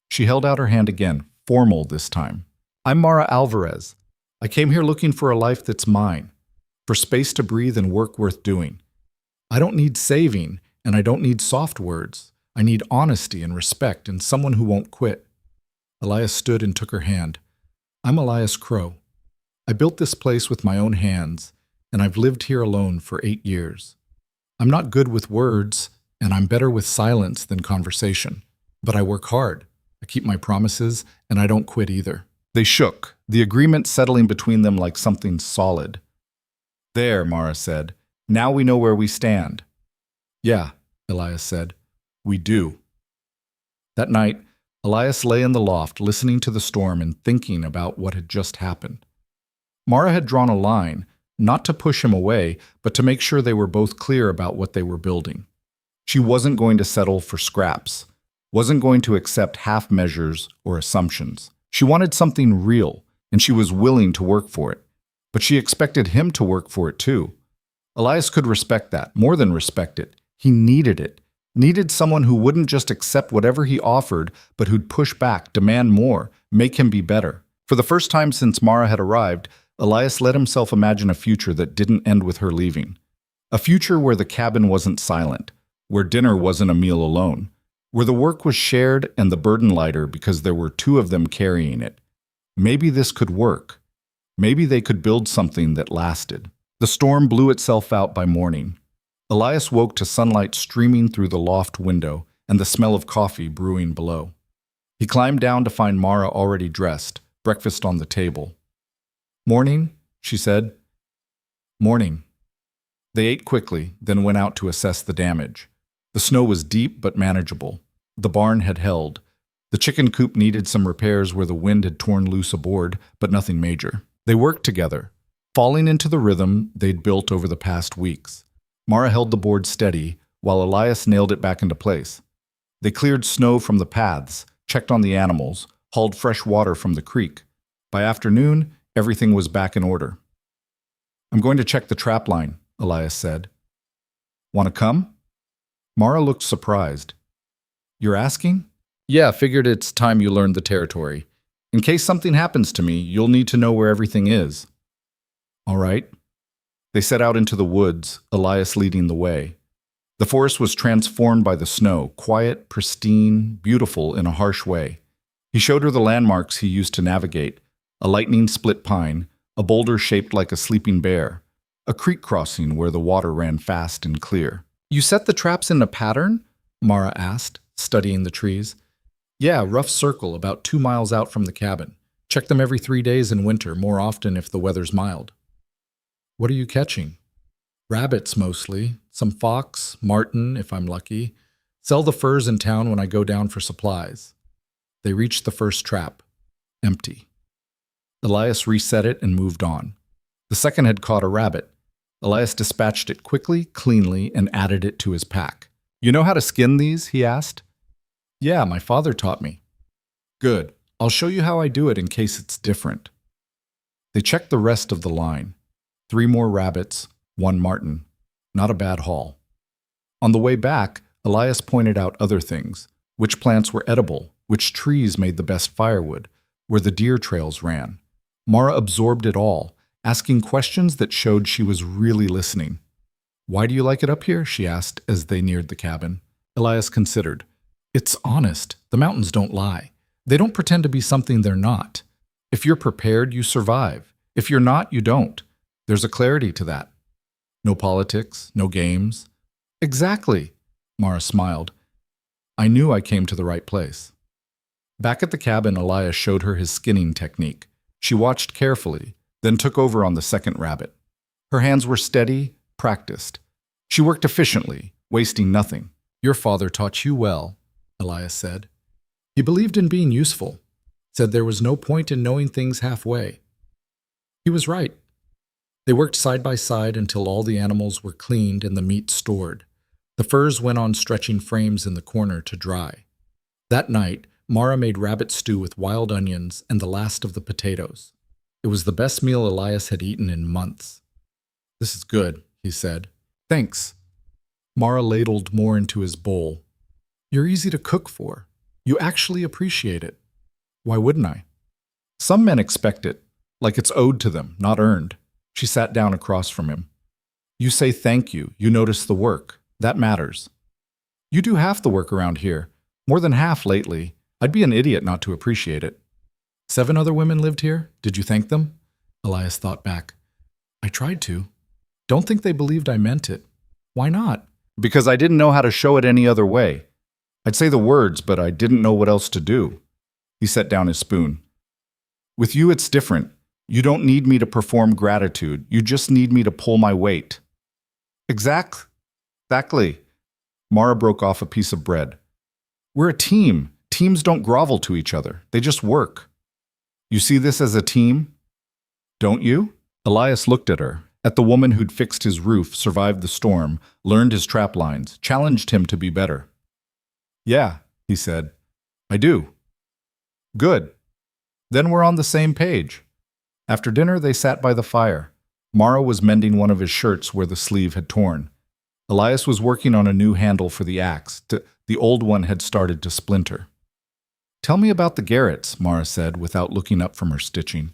She held out her hand again, formal this time. I'm Mara Alvarez. I came here looking for a life that's mine, for space to breathe and work worth doing. I don't need saving, and I don't need soft words. I need honesty and respect and someone who won't quit. Elias stood and took her hand. I'm Elias Crow. I built this place with my own hands, and I've lived here alone for 8 years. I'm not good with words, and I'm better with silence than conversation. But I work hard. I keep my promises, and I don't quit either. They shook, the agreement settling between them like something solid. There, Mara said. Now we know where we stand. Yeah, Elias said. We do. That night, Elias lay in the loft listening to the storm and thinking about what had just happened. Mara had drawn a line, not to push him away, but to make sure they were both clear about what they were building. She wasn't going to settle for scraps, wasn't going to accept half measures or assumptions. She wanted something real, and she was willing to work for it. But she expected him to work for it too. Elias could respect that, more than respect it. He needed it. Needed someone who wouldn't just accept whatever he offered, but who'd push back, demand more, make him be better. For the first time since Mara had arrived, Elias let himself imagine a future that didn't end with her leaving. A future where the cabin wasn't silent, where dinner wasn't a meal alone, where the work was shared and the burden lighter because there were two of them carrying it. Maybe this could work. Maybe they could build something that lasted. The storm blew itself out by morning. Elias woke to sunlight streaming through the loft window and the smell of coffee brewing below. He climbed down to find Mara already dressed, breakfast on the table. Morning, she said. Morning. They ate quickly, then went out to assess the damage. The snow was deep but manageable. The barn had held. The chicken coop needed some repairs where the wind had torn loose a board, but nothing major. They worked together, falling into the rhythm they'd built over the past weeks. Mara held the board steady, while Elias nailed it back into place. They cleared snow from the paths, checked on the animals, hauled fresh water from the creek. By afternoon, everything was back in order. I'm going to check the trap line, Elias said. Want to come? Mara looked surprised. You're asking? Yeah, figured it's time you learned the territory. In case something happens to me, you'll need to know where everything is. All right. They set out into the woods, Elias leading the way. The forest was transformed by the snow, quiet, pristine, beautiful in a harsh way. He showed her the landmarks he used to navigate, a lightning-split pine, a boulder shaped like a sleeping bear, a creek crossing where the water ran fast and clear. You set the traps in a pattern? Mara asked, studying the trees. Yeah, rough circle about 2 miles out from the cabin. Check them every 3 days in winter, more often if the weather's mild. What are you catching? Rabbits mostly, some fox, marten if I'm lucky. Sell the furs in town when I go down for supplies. They reached the first trap. Empty. Elias reset it and moved on. The second had caught a rabbit. Elias dispatched it quickly, cleanly, and added it to his pack. You know how to skin these? He asked. Yeah, my father taught me. Good. I'll show you how I do it in case it's different. They checked the rest of the line. 3 more rabbits, 1 marten. Not a bad haul. On the way back, Elias pointed out other things. Which plants were edible, which trees made the best firewood, where the deer trails ran. Mara absorbed it all, asking questions that showed she was really listening. "Why do you like it up here?" she asked as they neared the cabin. Elias considered. "It's honest. The mountains don't lie. They don't pretend to be something they're not. If you're prepared, you survive. If you're not, you don't. There's a clarity to that. No politics, no games." "Exactly," Mara smiled. "I knew I came to the right place." Back at the cabin, Elias showed her his skinning technique. She watched carefully, then took over on the second rabbit. Her hands were steady, practiced. She worked efficiently, wasting nothing. "Your father taught you well," Elias said. "He believed in being useful, said there was no point in knowing things halfway." He was right. They worked side by side until all the animals were cleaned and the meat stored. The furs went on stretching frames in the corner to dry. That night, Mara made rabbit stew with wild onions and the last of the potatoes. It was the best meal Elias had eaten in months. "This is good," he said. "Thanks." Mara ladled more into his bowl. "You're easy to cook for. You actually appreciate it." "Why wouldn't I?" "Some men expect it, like it's owed to them, not earned." She sat down across from him. "You say thank you. You notice the work. That matters. You do half the work around here. More than half lately. I'd be an idiot not to appreciate it." 7 other women lived here? Did you thank them?" Elias thought back. "I tried to. Don't think they believed I meant it." "Why not?" "Because I didn't know how to show it any other way. I'd say the words, but I didn't know what else to do." He set down his spoon. "With you, it's different. You don't need me to perform gratitude. You just need me to pull my weight." Exactly. Mara broke off a piece of bread. "We're a team. Teams don't grovel to each other. They just work. You see this as a team? Don't you?" Elias looked at her, at the woman who'd fixed his roof, survived the storm, learned his trap lines, challenged him to be better. "Yeah," he said. "I do." "Good. Then we're on the same page." After dinner, they sat by the fire. Mara was mending one of his shirts where the sleeve had torn. Elias was working on a new handle for the axe. The old one had started to splinter. "Tell me about the Garretts," Mara said, without looking up from her stitching.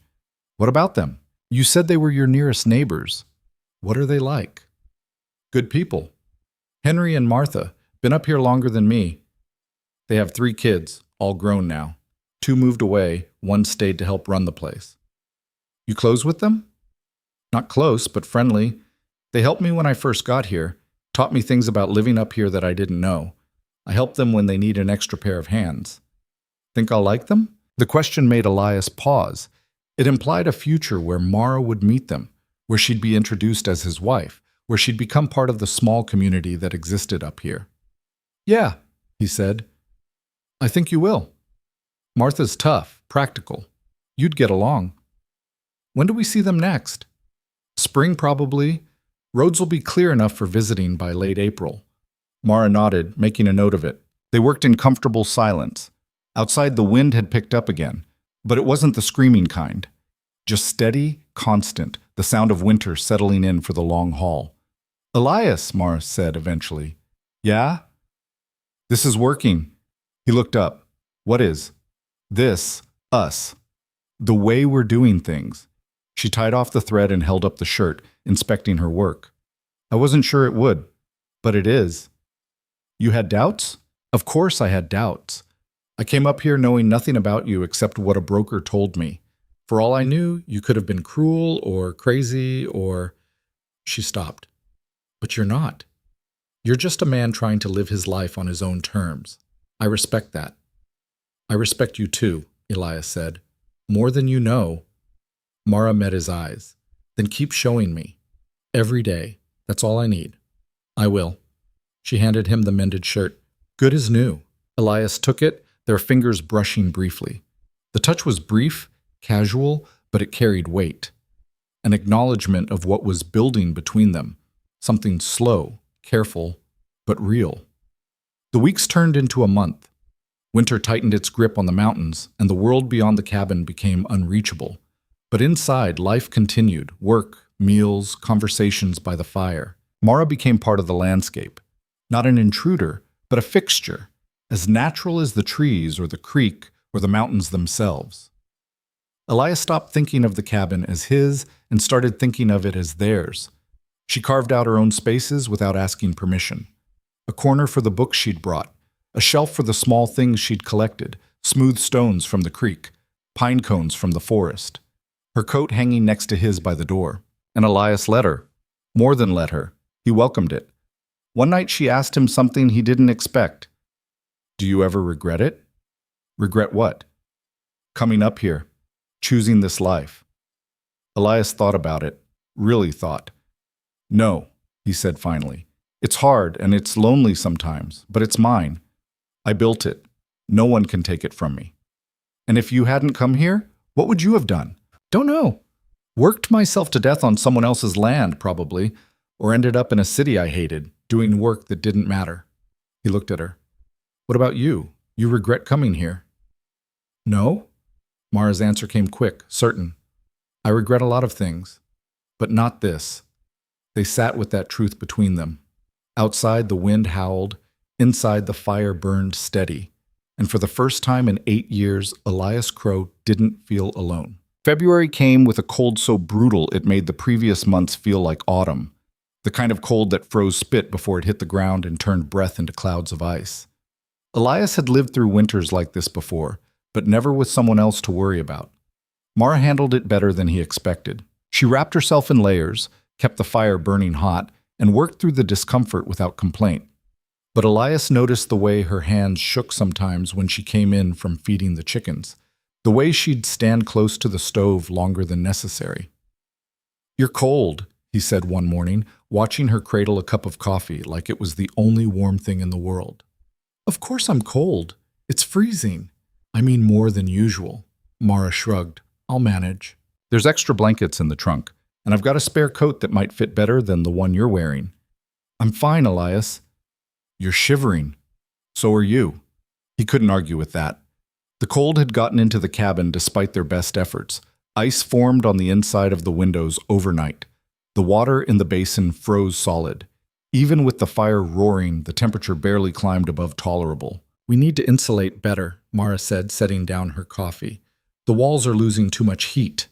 "What about them? You said they were your nearest neighbors. What are they like?" "Good people. Henry and Martha, been up here longer than me. They have 3 kids, all grown now. 2 moved away, 1 stayed to help run the place." "You close with them?" "Not close, but friendly. They helped me when I first got here, taught me things about living up here that I didn't know. I help them when they need an extra pair of hands." "Think I'll like them?" The question made Elias pause. It implied a future where Mara would meet them, where she'd be introduced as his wife, where she'd become part of the small community that existed up here. "Yeah," he said. "I think you will. Martha's tough, practical. You'd get along." "When do we see them next?" "Spring, probably. Roads will be clear enough for visiting by late April." Mara nodded, making a note of it. They worked in comfortable silence. Outside, the wind had picked up again, but it wasn't the screaming kind. Just steady, constant, the sound of winter settling in for the long haul. "Elias," Mara said eventually. "Yeah?" "This is working." He looked up. "What is?" "This, us. The way we're doing things." She tied off the thread and held up the shirt, inspecting her work. "I wasn't sure it would, but it is." "You had doubts?" "Of course I had doubts. I came up here knowing nothing about you except what a broker told me. For all I knew, you could have been cruel or crazy or—" She stopped. "But you're not. You're just a man trying to live his life on his own terms. I respect that." "I respect you too," Elias said. "More than you know." Mara met his eyes. "Then keep showing me. Every day. That's all I need." "I will." She handed him the mended shirt. "Good as new." Elias took it, their fingers brushing briefly. The touch was brief, casual, but it carried weight. An acknowledgement of what was building between them. Something slow, careful, but real. The weeks turned into a month. Winter tightened its grip on the mountains, and the world beyond the cabin became unreachable. But inside, life continued. Work, meals, conversations by the fire. Mara became part of the landscape. Not an intruder, but a fixture, as natural as the trees or the creek or the mountains themselves. Elias stopped thinking of the cabin as his and started thinking of it as theirs. She carved out her own spaces without asking permission. A corner for the books she'd brought, a shelf for the small things she'd collected, smooth stones from the creek, pine cones from the forest. Her coat hanging next to his by the door. And Elias let her. More than let her. He welcomed it. One night she asked him something he didn't expect. "Do you ever regret it?" "Regret what?" "Coming up here. Choosing this life." Elias thought about it. Really thought. "No," he said finally. "It's hard and it's lonely sometimes, but it's mine. I built it. No one can take it from me." "And if you hadn't come here, what would you have done?" "Don't know. Worked myself to death on someone else's land, probably, or ended up in a city I hated, doing work that didn't matter." He looked at her. "What about you? You regret coming here?" "No." Mara's answer came quick, certain. "I regret a lot of things, but not this." They sat with that truth between them. Outside, the wind howled. Inside, the fire burned steady. And for the first time in 8 years, Elias Crow didn't feel alone. February came with a cold so brutal it made the previous months feel like autumn. The kind of cold that froze spit before it hit the ground and turned breath into clouds of ice. Elias had lived through winters like this before, but never with someone else to worry about. Mara handled it better than he expected. She wrapped herself in layers, kept the fire burning hot, and worked through the discomfort without complaint. But Elias noticed the way her hands shook sometimes when she came in from feeding the chickens, the way she'd stand close to the stove longer than necessary. "You're cold," he said one morning, watching her cradle a cup of coffee like it was the only warm thing in the world. "Of course I'm cold. It's freezing." "I mean more than usual." Mara shrugged. "I'll manage. There's extra blankets in the trunk, and I've got a spare coat that might fit better than the one you're wearing." "I'm fine, Elias." "You're shivering." "So are you." He couldn't argue with that. The cold had gotten into the cabin despite their best efforts. Ice formed on the inside of the windows overnight. The water in the basin froze solid. Even with the fire roaring, the temperature barely climbed above tolerable. "We need to insulate better," Mara said, setting down her coffee. "The walls are losing too much heat."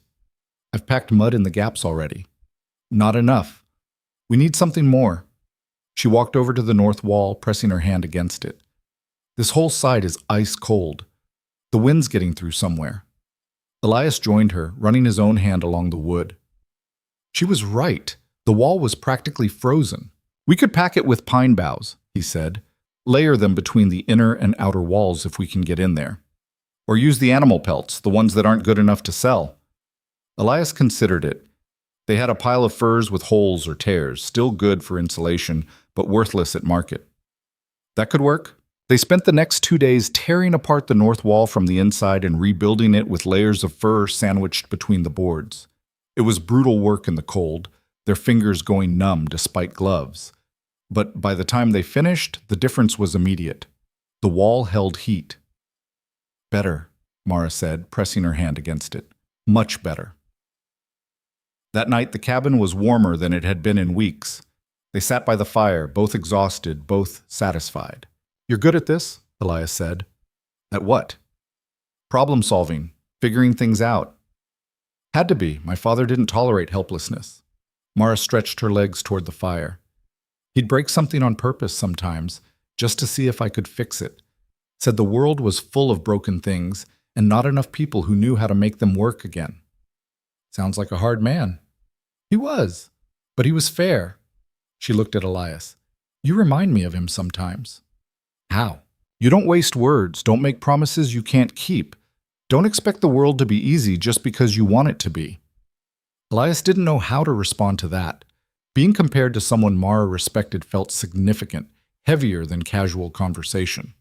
"I've packed mud in the gaps already." "Not enough. We need something more." She walked over to the north wall, pressing her hand against it. "This whole side is ice cold. The wind's getting through somewhere." Elias joined her, running his own hand along the wood. She was right. The wall was practically frozen. "We could pack it with pine boughs," he said. "Layer them between the inner and outer walls if we can get in there. Or use the animal pelts, the ones that aren't good enough to sell." Elias considered it. They had a pile of furs with holes or tears, still good for insulation, but worthless at market. That could work. They spent the next 2 days tearing apart the north wall from the inside and rebuilding it with layers of fur sandwiched between the boards. It was brutal work in the cold, their fingers going numb despite gloves. But by the time they finished, the difference was immediate. The wall held heat. "Better," Mara said, pressing her hand against it. "Much better." That night, the cabin was warmer than it had been in weeks. They sat by the fire, both exhausted, both satisfied. "You're good at this?" Elias said. "At what?" "Problem solving, figuring things out." "Had to be. My father didn't tolerate helplessness." Mara stretched her legs toward the fire. "He'd break something on purpose sometimes, just to see if I could fix it. Said the world was full of broken things, and not enough people who knew how to make them work again." "Sounds like a hard man." "He was, but he was fair." She looked at Elias. "You remind me of him sometimes." "How?" "You don't waste words, don't make promises you can't keep. Don't expect the world to be easy just because you want it to be." Elias didn't know how to respond to that. Being compared to someone Mara respected felt significant, heavier than casual conversation.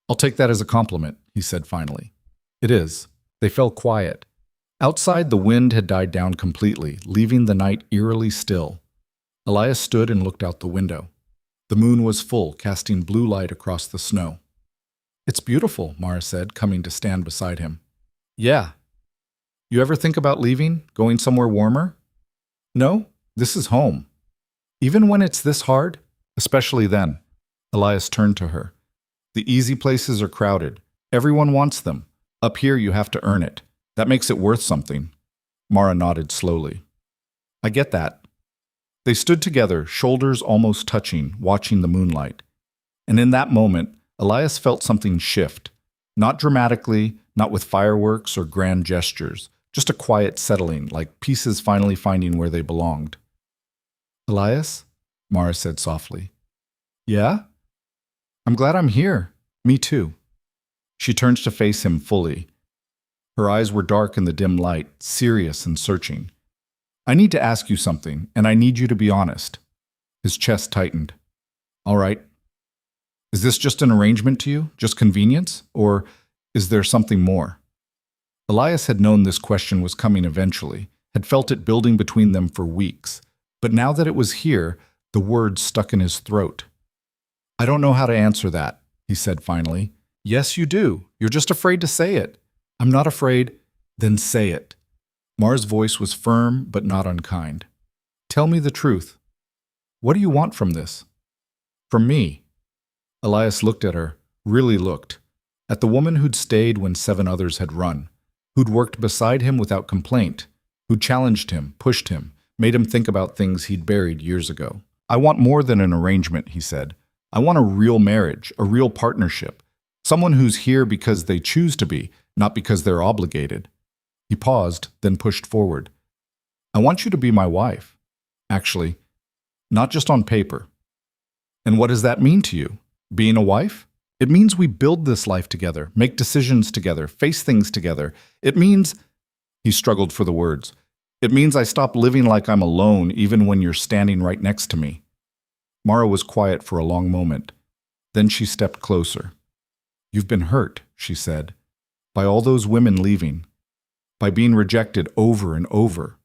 "I'll take that as a compliment," he said finally. "It is." They fell quiet. Outside, the wind had died down completely, leaving the night eerily still. Elias stood and looked out the window. The moon was full, casting blue light across the snow. "It's beautiful," Mara said, coming to stand beside him. "Yeah. You ever think about leaving, going somewhere warmer?" "No, this is home." "Even when it's this hard?" "Especially then." Elias turned to her. "The easy places are crowded. Everyone wants them. Up here you have to earn it. That makes it worth something. Mara nodded slowly. I get that. They stood together, shoulders almost touching, watching the moonlight. And in that moment, Elias felt something shift. Not dramatically, not with fireworks or grand gestures, just a quiet settling, like pieces finally finding where they belonged. Elias? Mara said softly. Yeah? I'm glad I'm here. Me too. She turned to face him fully. Her eyes were dark in the dim light, serious and searching. I need to ask you something, and I need you to be honest. His chest tightened. All right. Is this just an arrangement to you? Just convenience? Or is there something more? Elias had known this question was coming eventually, had felt it building between them for weeks. But now that it was here, the words stuck in his throat. I don't know how to answer that, he said finally. Yes, you do. You're just afraid to say it. I'm not afraid. Then say it. Mara's voice was firm but not unkind. Tell me the truth. What do you want from this? From me. Elias looked at her, really looked, at the woman who'd stayed when 7 others had run, who'd worked beside him without complaint, who'd challenged him, pushed him, made him think about things he'd buried years ago. I want more than an arrangement, he said. I want a real marriage, a real partnership, someone who's here because they choose to be, not because they're obligated. He paused, then pushed forward. I want you to be my wife. Actually, not just on paper. And what does that mean to you? Being a wife? It means we build this life together, make decisions together, face things together. It means, he struggled for the words, it means I stop living like I'm alone even when you're standing right next to me. Mara was quiet for a long moment. Then she stepped closer. You've been hurt, she said, by all those women leaving, by being rejected over and over.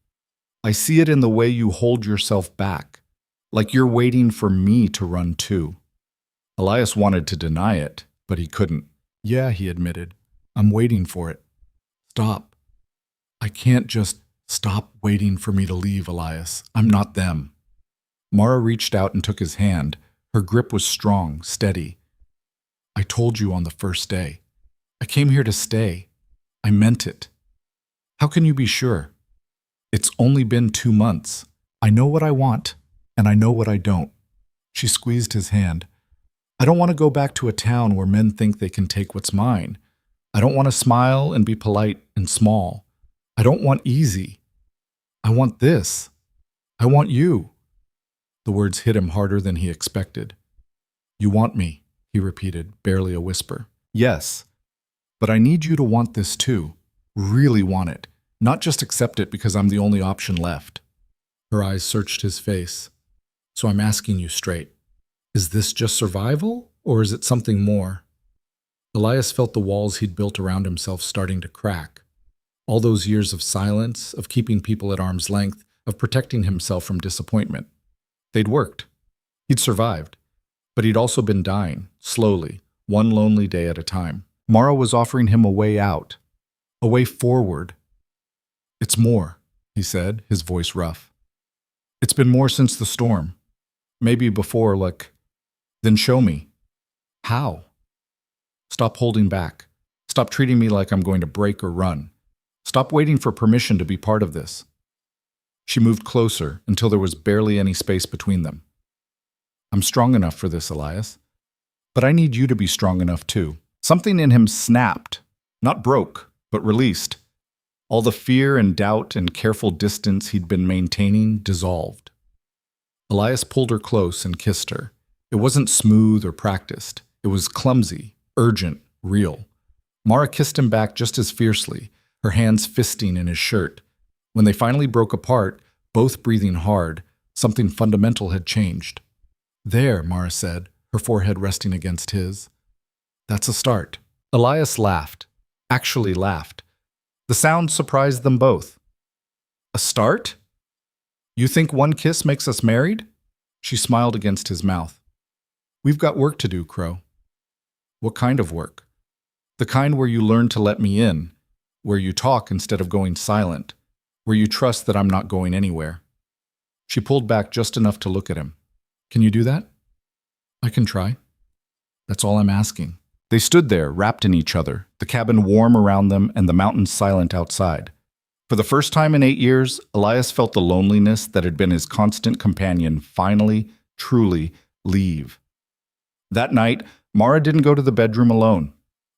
I see it in the way you hold yourself back, like you're waiting for me to run too. Elias wanted to deny it, but he couldn't. Yeah, he admitted. I'm waiting for it. Stop. I can't just stop waiting for me to leave, Elias. I'm not them. Mara reached out and took his hand. Her grip was strong, steady. I told you on the first day. I came here to stay. I meant it. How can you be sure? It's only been 2 months. I know what I want, and I know what I don't. She squeezed his hand. I don't want to go back to a town where men think they can take what's mine. I don't want to smile and be polite and small. I don't want easy. I want this. I want you. The words hit him harder than he expected. You want me, he repeated, barely a whisper. Yes, but I need you to want this too. Really want it. Not just accept it because I'm the only option left. Her eyes searched his face. So I'm asking you straight. Is this just survival, or is it something more? Elias felt the walls he'd built around himself starting to crack. All those years of silence, of keeping people at arm's length, of protecting himself from disappointment. They'd worked. He'd survived. But he'd also been dying, slowly, one lonely day at a time. Mara was offering him a way out, a way forward. It's more, he said, his voice rough. It's been more since the storm. Maybe before, like, then show me. How? Stop holding back. Stop treating me like I'm going to break or run. Stop waiting for permission to be part of this. She moved closer until there was barely any space between them. I'm strong enough for this, Elias. But I need you to be strong enough too. Something in him snapped, not broke, but released. All the fear and doubt and careful distance he'd been maintaining dissolved. Elias pulled her close and kissed her. It wasn't smooth or practiced. It was clumsy, urgent, real. Mara kissed him back just as fiercely, her hands fisting in his shirt. When they finally broke apart, both breathing hard, something fundamental had changed. There, Mara said, her forehead resting against his. That's a start. Elias laughed, actually laughed. The sound surprised them both. A start? You think one kiss makes us married? She smiled against his mouth. We've got work to do, Crow. What kind of work? The kind where you learn to let me in, where you talk instead of going silent, where you trust that I'm not going anywhere. She pulled back just enough to look at him. Can you do that? I can try. That's all I'm asking. They stood there, wrapped in each other, the cabin warm around them and the mountains silent outside. For the first time in 8 years, Elias felt the loneliness that had been his constant companion finally, truly, leave. That night, Mara didn't go to the bedroom alone.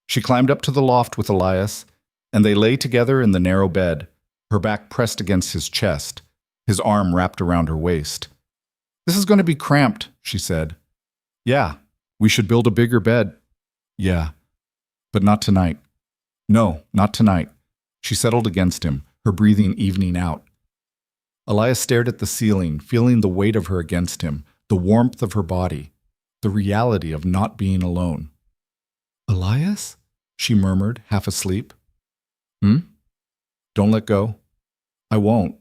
She climbed up to the loft with Elias, and they lay together in the narrow bed, her back pressed against his chest, his arm wrapped around her waist. "This is going to be cramped," she said. "Yeah, we should build a bigger bed." "Yeah, but not tonight." "No, not tonight." She settled against him, her breathing evening out. Elias stared at the ceiling, feeling the weight of her against him, the warmth of her body, the reality of not being alone. "Elias?" she murmured, half asleep. "Hmm? Don't let go." "I won't."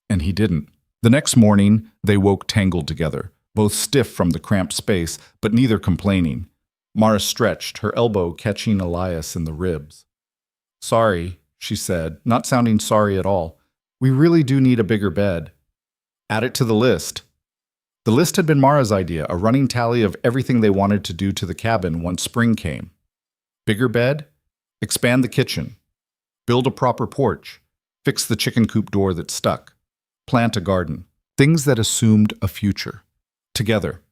And he didn't. The next morning, they woke tangled together, both stiff from the cramped space, but neither complaining. Mara stretched, her elbow catching Elias in the ribs. "Sorry," she said, not sounding sorry at all. "We really do need a bigger bed." "Add it to the list." The list had been Mara's idea, a running tally of everything they wanted to do to the cabin once spring came. Bigger bed? Expand the kitchen. Build a proper porch. Fix the chicken coop door that stuck. Plant a garden. Things that assumed a future. Together.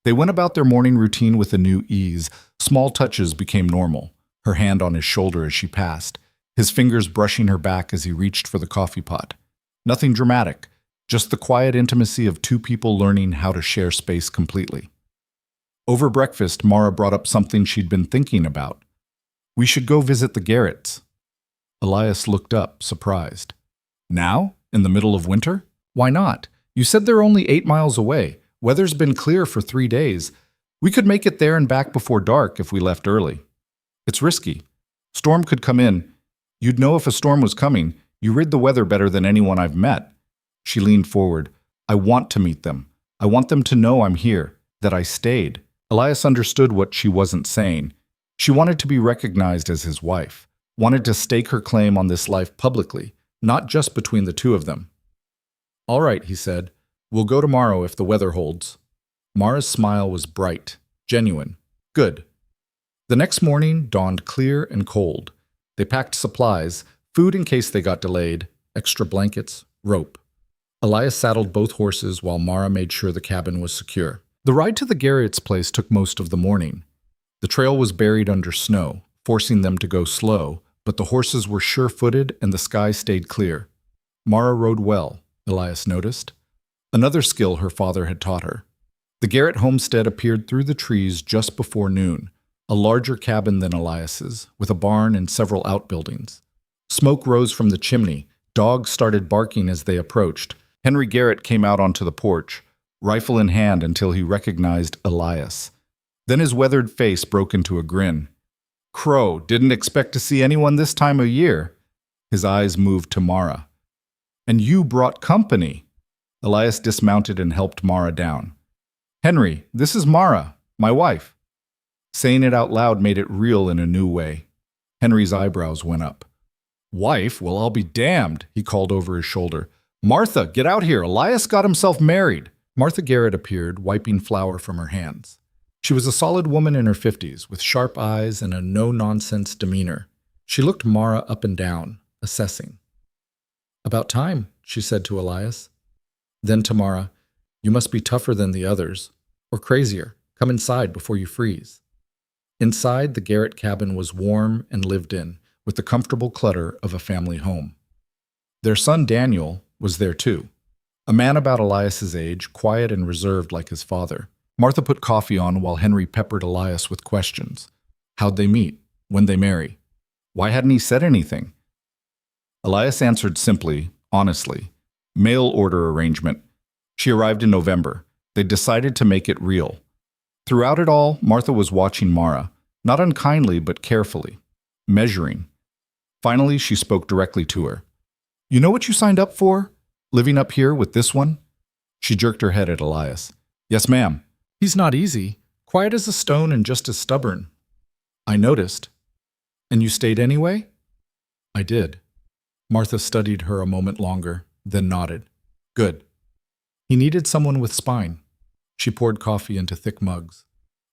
They went about their morning routine with a new ease. Small touches became normal, her hand on his shoulder as she passed, his fingers brushing her back as he reached for the coffee pot. Nothing dramatic, just the quiet intimacy of two people learning how to share space completely. Over breakfast, Mara brought up something she'd been thinking about. "We should go visit the Garretts." Elias looked up, surprised. "Now? In the middle of winter? Why not? You said they're only 8 miles away. Weather's been clear for 3 days. We could make it there and back before dark if we left early." "It's risky. Storm could come in. You'd know if a storm was coming. You read the weather better than anyone I've met." She leaned forward. "I want to meet them. I want them to know I'm here, that I stayed." Elias understood what she wasn't saying. She wanted to be recognized as his wife, wanted to stake her claim on this life publicly, not just between the two of them. "All right," he said. "We'll go tomorrow if the weather holds." Mara's smile was bright, genuine. "Good." The next morning dawned clear and cold. They packed supplies, food in case they got delayed, extra blankets, rope. Elias saddled both horses while Mara made sure the cabin was secure. The ride to the Garrett's place took most of the morning. The trail was buried under snow, forcing them to go slow, but the horses were sure-footed and the sky stayed clear. Mara rode well, Elias noticed. Another skill her father had taught her. The Garrett homestead appeared through the trees just before noon, a larger cabin than Elias's, with a barn and several outbuildings. Smoke rose from the chimney. Dogs started barking as they approached. Henry Garrett came out onto the porch, rifle in hand until he recognized Elias. Then his weathered face broke into a grin. "Crow, didn't expect to see anyone this time of year." His eyes moved to Mara. "And you brought company." Elias dismounted and helped Mara down. "Henry, this is Mara, my wife." Saying it out loud made it real in a new way. Henry's eyebrows went up. "Wife? Well, I'll be damned," he called over his shoulder. "Martha, get out here. Elias got himself married." Martha Garrett appeared, wiping flour from her hands. She was a solid woman in her 50s, with sharp eyes and a no-nonsense demeanor. She looked Mara up and down, assessing. "About time," she said to Elias. Then to Mara, "You must be tougher than the others, or crazier. Come inside before you freeze." Inside, the Garrett cabin was warm and lived in, with the comfortable clutter of a family home. Their son Daniel was there too, a man about Elias's age, quiet and reserved like his father. Martha put coffee on while Henry peppered Elias with questions. How'd they meet? When'd they marry? Why hadn't he said anything? Elias answered simply, honestly. Mail order arrangement. She arrived in November. They decided to make it real. Throughout it all, Martha was watching Mara, not unkindly but carefully, measuring. Finally, she spoke directly to her. "You know what you signed up for? Living up here with this one?" She jerked her head at Elias. "Yes, ma'am." "He's not easy. Quiet as a stone and just as stubborn." "I noticed." "And you stayed anyway?" "I did." Martha studied her a moment longer, then nodded. "Good." He needed someone with spine. She poured coffee into thick mugs.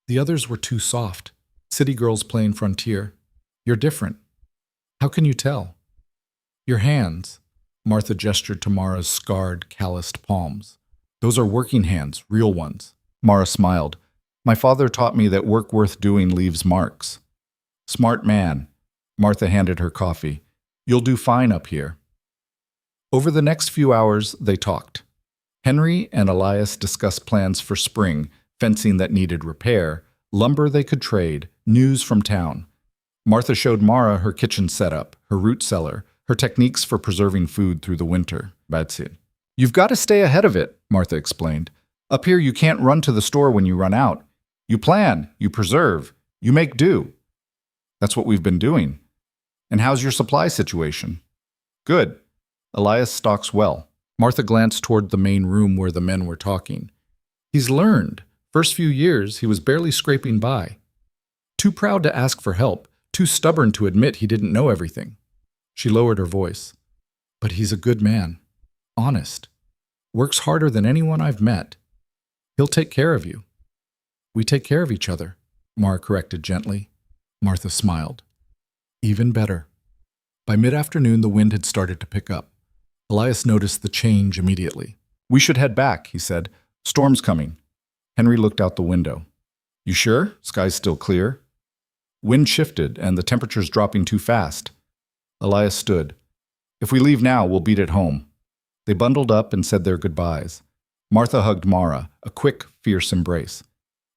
The others were too soft. City girls playing frontier. You're different. How can you tell? Your hands. Martha gestured to Mara's scarred, calloused palms. Those are working hands, real ones. Mara smiled. My father taught me that work worth doing leaves marks. Smart man. Martha handed her coffee. You'll do fine up here. Over the next few hours, they talked. Henry and Elias discussed plans for spring, fencing that needed repair, lumber they could trade, news from town. Martha showed Mara her kitchen setup, her root cellar, her techniques for preserving food through the winter. That's it. You've got to stay ahead of it, Martha explained. Up here you can't run to the store when you run out. You plan, you preserve, you make do. That's what we've been doing. And how's your supply situation? Good. Elias stocks well. Martha glanced toward the main room where the men were talking. He's learned. First few years, he was barely scraping by. Too proud to ask for help, too stubborn to admit he didn't know everything. She lowered her voice. But he's a good man. Honest. Works harder than anyone I've met. He'll take care of you. We take care of each other, Mara corrected gently. Martha smiled. Even better. By mid-afternoon, the wind had started to pick up. Elias noticed the change immediately. We should head back, he said. Storm's coming. Henry looked out the window. You sure? Sky's still clear. Wind shifted, and the temperature's dropping too fast. Elias stood. If we leave now, we'll beat it home. They bundled up and said their goodbyes. Martha hugged Mara, a quick, fierce embrace.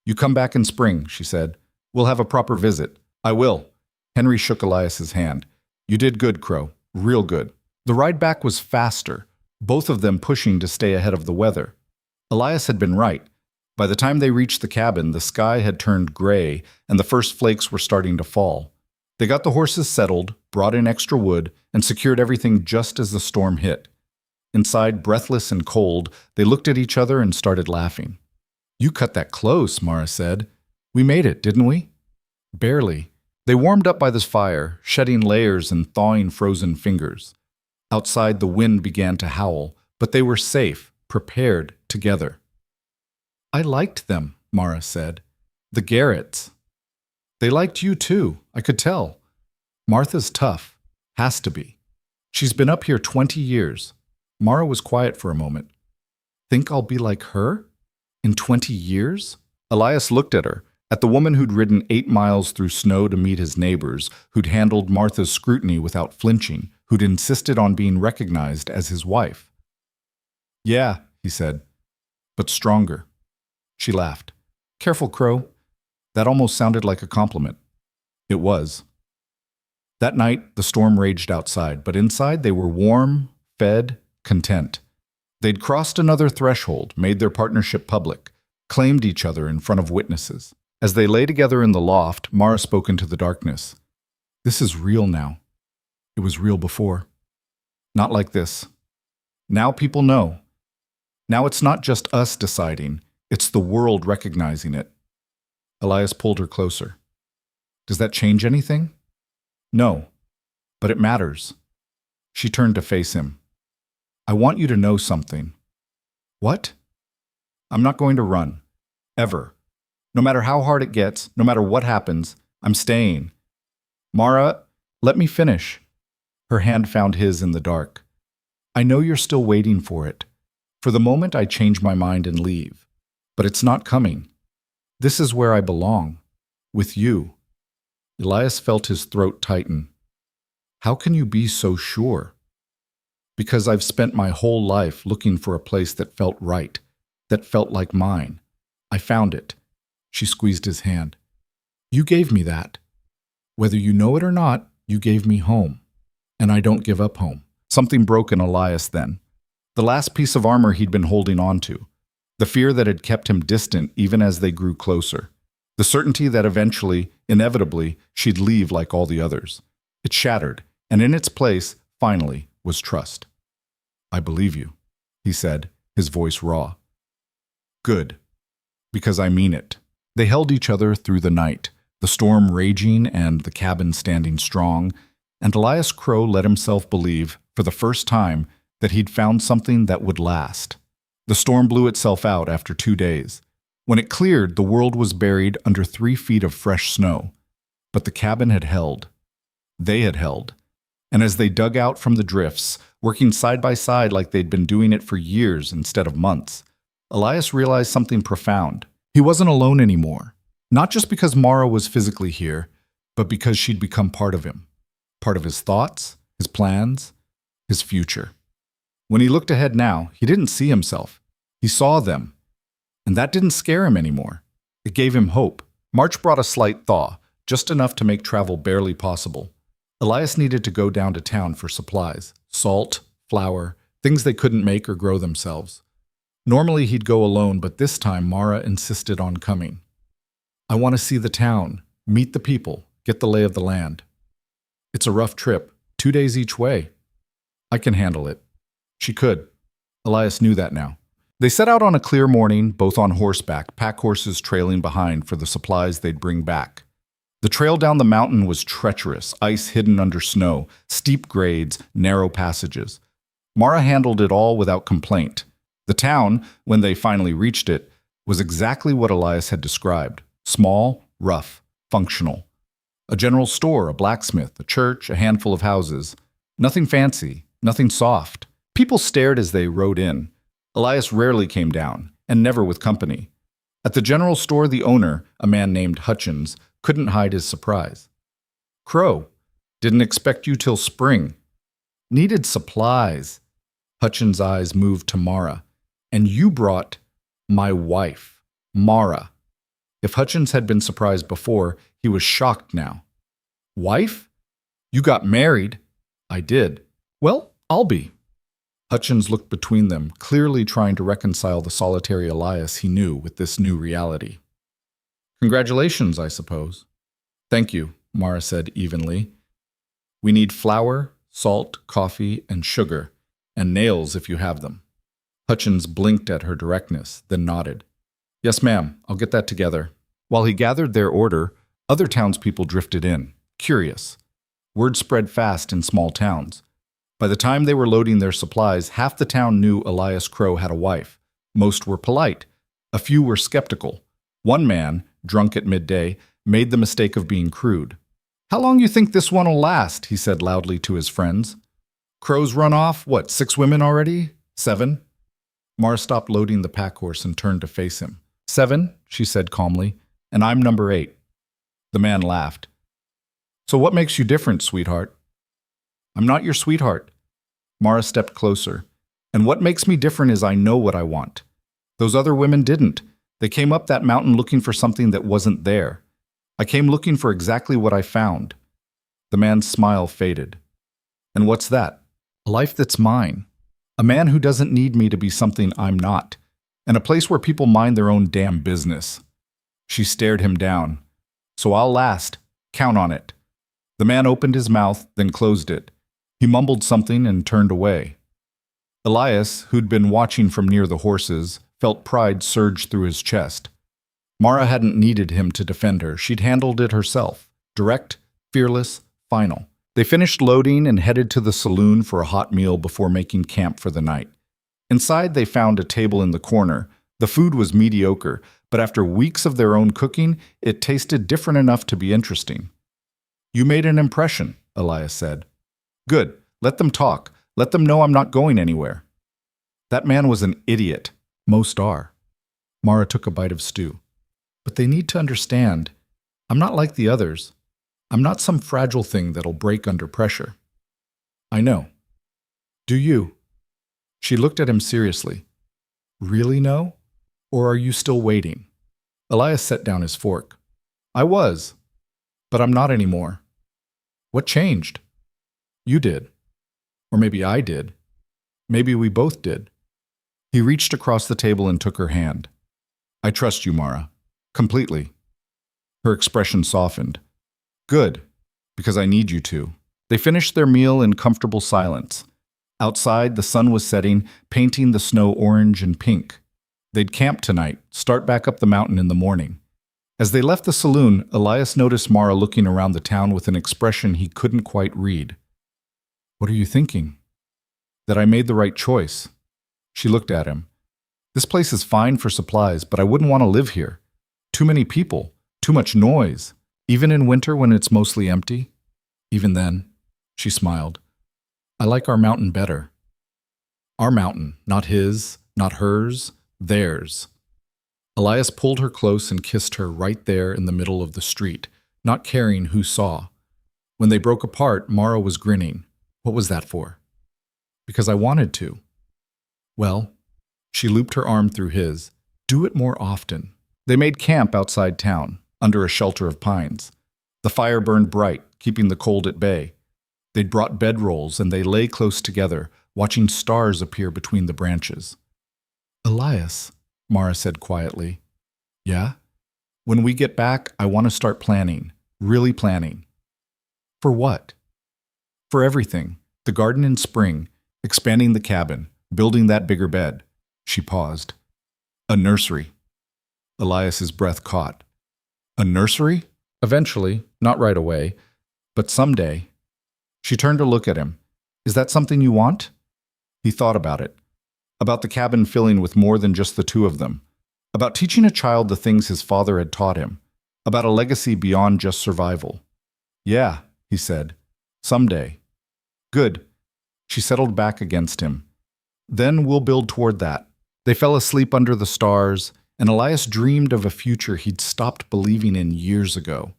You come back in spring, she said. We'll have a proper visit. I will. Henry shook Elias's hand. You did good, Crow. Real good. The ride back was faster, both of them pushing to stay ahead of the weather. Elias had been right. By the time they reached the cabin, the sky had turned gray, and the first flakes were starting to fall. They got the horses settled, brought in extra wood, and secured everything just as the storm hit. Inside, breathless and cold, they looked at each other and started laughing. You cut that close, Mara said. We made it, didn't we? Barely. They warmed up by this fire, shedding layers and thawing frozen fingers. Outside, the wind began to howl, but they were safe, prepared, together. I liked them, Mara said. The Garretts. They liked you too, I could tell. Martha's tough. Has to be. She's been up here 20 years. Mara was quiet for a moment. Think I'll be like her? In 20 years? Elias looked at her, at the woman who'd ridden 8 miles through snow to meet his neighbors, who'd handled Martha's scrutiny without flinching, who'd insisted on being recognized as his wife. Yeah, he said, but stronger. She laughed. Careful, Crow. That almost sounded like a compliment. It was. That night, the storm raged outside, but inside they were warm, fed, content. They'd crossed another threshold, made their partnership public, claimed each other in front of witnesses. As they lay together in the loft, Mara spoke into the darkness. This is real now. It was real before. Not like this. Now people know. Now it's not just us deciding, it's the world recognizing it. Elias pulled her closer. Does that change anything? No, but it matters. She turned to face him. I want you to know something. What? I'm not going to run. Ever. No matter how hard it gets, no matter what happens, I'm staying. Mara, let me finish. Her hand found his in the dark. I know you're still waiting for it. For the moment, I change my mind and leave. But it's not coming. This is where I belong. With you. Elias felt his throat tighten. How can you be so sure? Because I've spent my whole life looking for a place that felt right, that felt like mine. I found it. She squeezed his hand. You gave me that. Whether you know it or not, you gave me home. And I don't give up home. Something broke in Elias then. The last piece of armor he'd been holding on to. The fear that had kept him distant even as they grew closer. The certainty that eventually, inevitably, she'd leave like all the others. It shattered, and in its place, finally, was trust. I believe you, he said, his voice raw. Good. Because I mean it. They held each other through the night, the storm raging and the cabin standing strong, and Elias Crow let himself believe, for the first time, that he'd found something that would last. The storm blew itself out after 2 days. When it cleared, the world was buried under 3 feet of fresh snow. But the cabin had held. They had held. And as they dug out from the drifts, working side by side like they'd been doing it for years instead of months, Elias realized something profound. He wasn't alone anymore. Not just because Mara was physically here, but because she'd become part of him. Part of his thoughts, his plans, his future. When he looked ahead now, he didn't see himself. He saw them. And that didn't scare him anymore. It gave him hope. March brought a slight thaw, just enough to make travel barely possible. Elias needed to go down to town for supplies. Salt, flour, things they couldn't make or grow themselves. Normally he'd go alone, but this time Mara insisted on coming. I want to see the town, meet the people, get the lay of the land. It's a rough trip, 2 days each way. I can handle it. She could. Elias knew that now. They set out on a clear morning, both on horseback, pack horses trailing behind for the supplies they'd bring back. The trail down the mountain was treacherous, ice hidden under snow, steep grades, narrow passages. Mara handled it all without complaint. The town, when they finally reached it, was exactly what Elias had described. Small, rough, functional. A general store, a blacksmith, a church, a handful of houses. Nothing fancy, nothing soft. People stared as they rode in. Elias rarely came down, and never with company. At the general store, the owner, a man named Hutchins, couldn't hide his surprise. Crow, didn't expect you till spring. Needed supplies. Hutchins' eyes moved to Mara. And you brought my wife, Mara. If Hutchins had been surprised before, he was shocked now. Wife? You got married? I did. Well, I'll be. Hutchins looked between them, clearly trying to reconcile the solitary Elias he knew with this new reality. Congratulations, I suppose. Thank you, Mara said evenly. We need flour, salt, coffee, and sugar, and nails if you have them. Hutchins blinked at her directness, then nodded. Yes, ma'am, I'll get that together. While he gathered their order, other townspeople drifted in, curious. Word spread fast in small towns. By the time they were loading their supplies, half the town knew Elias Crow had a wife. Most were polite. A few were skeptical. One man, drunk at midday, made the mistake of being crude. How long you think this one'll last? He said loudly to his friends. Crows run off, 6 women already? 7? Mara stopped loading the pack horse and turned to face him. 7, she said calmly, and I'm number 8. The man laughed. So what makes you different, sweetheart? I'm not your sweetheart. Mara stepped closer. And what makes me different is I know what I want. Those other women didn't. They came up that mountain looking for something that wasn't there. I came looking for exactly what I found. The man's smile faded. And what's that? A life that's mine. A man who doesn't need me to be something I'm not. And a place where people mind their own damn business. She stared him down. So I'll last. Count on it. The man opened his mouth, then closed it. He mumbled something and turned away. Elias, who'd been watching from near the horses, felt pride surge through his chest. Mara hadn't needed him to defend her. She'd handled it herself. Direct, fearless, final. They finished loading and headed to the saloon for a hot meal before making camp for the night. Inside, they found a table in the corner. The food was mediocre, but after weeks of their own cooking, it tasted different enough to be interesting. You made an impression, Elias said. Good. Let them talk. Let them know I'm not going anywhere. That man was an idiot. Most are. Mara took a bite of stew. But they need to understand, I'm not like the others. I'm not some fragile thing that'll break under pressure. I know. Do you? She looked at him seriously. Really know? Or are you still waiting? Elias set down his fork. I was. But I'm not anymore. What changed? You did. Or maybe I did. Maybe we both did. He reached across the table and took her hand. I trust you, Mara. Completely. Her expression softened. Good, because I need you to. They finished their meal in comfortable silence. Outside, the sun was setting, painting the snow orange and pink. They'd camp tonight, start back up the mountain in the morning. As they left the saloon, Elias noticed Mara looking around the town with an expression he couldn't quite read. What are you thinking? That I made the right choice. She looked at him. This place is fine for supplies, but I wouldn't want to live here. Too many people, too much noise. Even in winter when it's mostly empty? Even then, she smiled. I like our mountain better. Our mountain, not his, not hers, theirs. Elias pulled her close and kissed her right there in the middle of the street, not caring who saw. When they broke apart, Mara was grinning. What was that for? Because I wanted to. Well, she looped her arm through his. Do it more often. They made camp outside town, under a shelter of pines. The fire burned bright, keeping the cold at bay. They'd brought bedrolls and they lay close together, watching stars appear between the branches. Elias, Mara said quietly. Yeah? When we get back, I want to start planning, really planning. For what? For everything. The garden in spring, expanding the cabin, building that bigger bed. She paused. A nursery. Elias's breath caught. A nursery? Eventually, not right away, but someday. She turned to look at him. Is that something you want? He thought about it. About the cabin filling with more than just the two of them. About teaching a child the things his father had taught him. About a legacy beyond just survival. Yeah, he said. Someday. Good. She settled back against him. Then we'll build toward that. They fell asleep under the stars, and Elias dreamed of a future he'd stopped believing in years ago.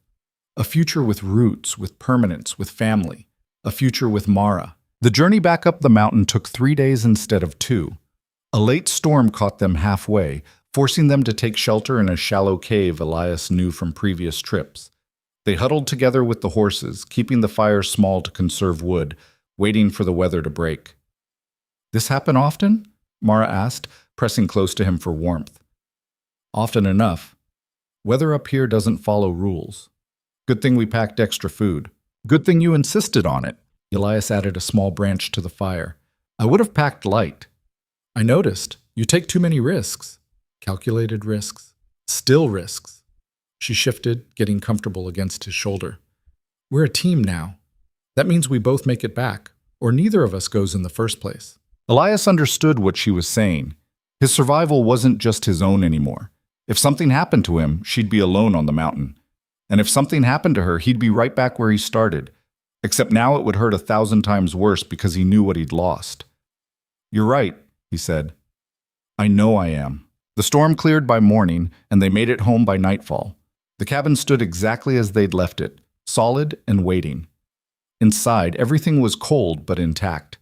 A future with roots, with permanence, with family. A future with Mara. The journey back up the mountain took 3 days instead of 2. A late storm caught them halfway, forcing them to take shelter in a shallow cave Elias knew from previous trips. They huddled together with the horses, keeping the fire small to conserve wood, waiting for the weather to break. This happen often? Mara asked, pressing close to him for warmth. Often enough. Weather up here doesn't follow rules. Good thing we packed extra food. Good thing you insisted on it. Elias added a small branch to the fire. I would have packed light. I noticed. You take too many risks. Calculated risks. Still risks. She shifted, getting comfortable against his shoulder. We're a team now. That means we both make it back, or neither of us goes in the first place. Elias understood what she was saying. His survival wasn't just his own anymore. If something happened to him, she'd be alone on the mountain. And if something happened to her, he'd be right back where he started. Except now it would hurt 1,000 times worse because he knew what he'd lost. You're right, he said. I know I am. The storm cleared by morning, and they made it home by nightfall. The cabin stood exactly as they'd left it, solid and waiting. Inside, everything was cold but intact.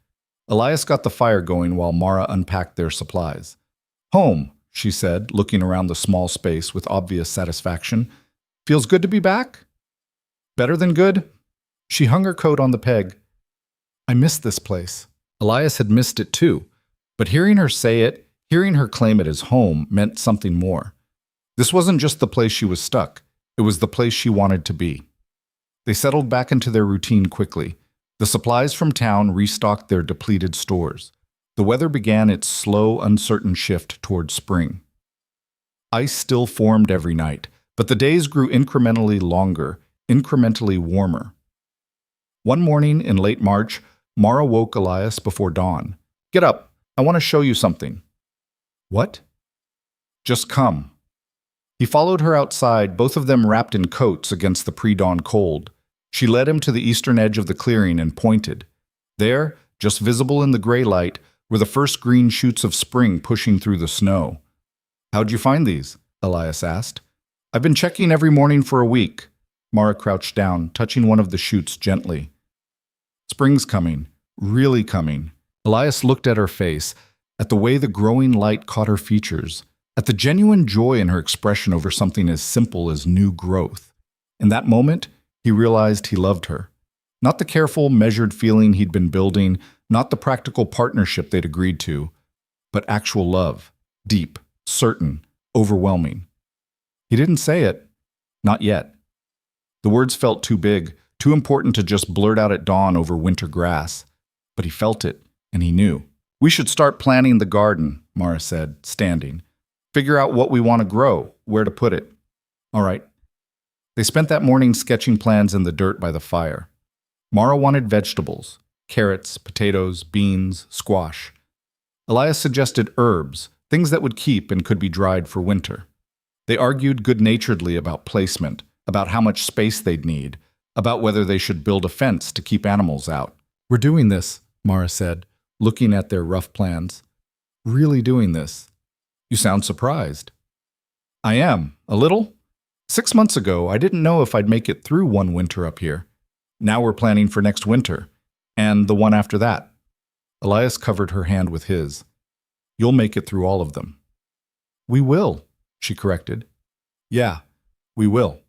Elias got the fire going while Mara unpacked their supplies. Home, she said, looking around the small space with obvious satisfaction. Feels good to be back? Better than good? She hung her coat on the peg. I miss this place. Elias had missed it too, but hearing her say it, hearing her claim it as home, meant something more. This wasn't just the place she was stuck, it was the place she wanted to be. They settled back into their routine quickly. The supplies from town restocked their depleted stores. The weather began its slow, uncertain shift toward spring. Ice still formed every night, but the days grew incrementally longer, incrementally warmer. One morning in late March, Mara woke Elias before dawn. Get up, I want to show you something. What? Just come. He followed her outside, both of them wrapped in coats against the pre-dawn cold. She led him to the eastern edge of the clearing and pointed. There, just visible in the gray light, were the first green shoots of spring pushing through the snow. How'd you find these? Elias asked. I've been checking every morning for a week. Mara crouched down, touching one of the shoots gently. Spring's coming, really coming. Elias looked at her face, at the way the growing light caught her features, at the genuine joy in her expression over something as simple as new growth. In that moment, he realized he loved her. Not the careful, measured feeling he'd been building, not the practical partnership they'd agreed to, but actual love, deep, certain, overwhelming. He didn't say it. Not yet. The words felt too big, too important to just blurt out at dawn over winter grass. But he felt it, and he knew. We should start planning the garden, Mara said, standing. Figure out what we want to grow, where to put it. All right. They spent that morning sketching plans in the dirt by the fire. Mara wanted vegetables, carrots, potatoes, beans, squash. Elias suggested herbs, things that would keep and could be dried for winter. They argued good-naturedly about placement, about how much space they'd need, about whether they should build a fence to keep animals out. "We're doing this," Mara said, looking at their rough plans. "Really doing this. You sound surprised." "I am, a little. 6 months ago, I didn't know if I'd make it through one winter up here. Now we're planning for next winter, and the one after that." Elias covered her hand with his. "You'll make it through all of them." "We will," she corrected. "Yeah, we will."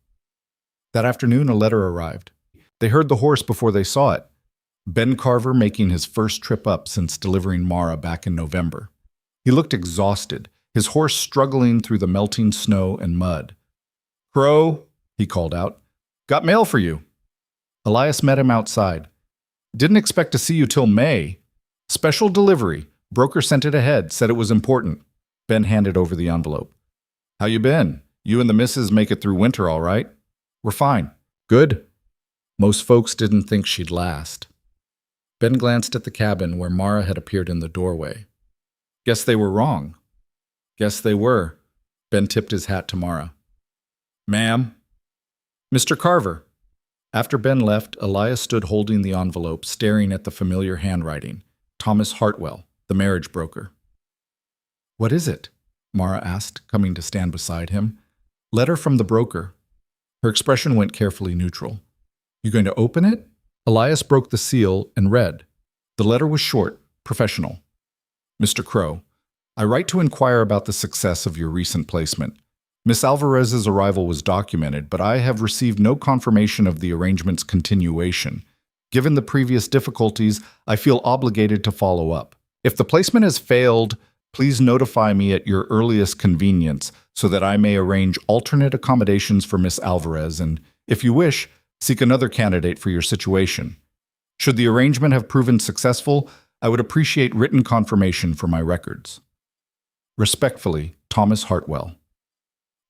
That afternoon, a letter arrived. They heard the horse before they saw it. Ben Carver making his first trip up since delivering Mara back in November. He looked exhausted, his horse struggling through the melting snow and mud. "Crow," he called out, "got mail for you." Elias met him outside. "Didn't expect to see you till May. Special delivery. Broker sent it ahead, said it was important." Ben handed over the envelope. "How you been? You and the missus make it through winter all right?" "We're fine." "Good." Most folks didn't think she'd last. Ben glanced at the cabin where Mara had appeared in the doorway. "Guess they were wrong." "Guess they were." Ben tipped his hat to Mara. "Ma'am." "Mr. Carver." After Ben left, Elias stood holding the envelope, staring at the familiar handwriting. Thomas Hartwell, the marriage broker. "What is it?" Mara asked, coming to stand beside him. "Letter from the broker." Her expression went carefully neutral. "You going to open it?" Elias broke the seal and read. The letter was short, professional. "Mr. Crow, I write to inquire about the success of your recent placement. Miss Alvarez's arrival was documented, but I have received no confirmation of the arrangement's continuation. Given the previous difficulties, I feel obligated to follow up. If the placement has failed, please notify me at your earliest convenience so that I may arrange alternate accommodations for Miss Alvarez and, if you wish, seek another candidate for your situation. Should the arrangement have proven successful, I would appreciate written confirmation for my records. Respectfully, Thomas Hartwell."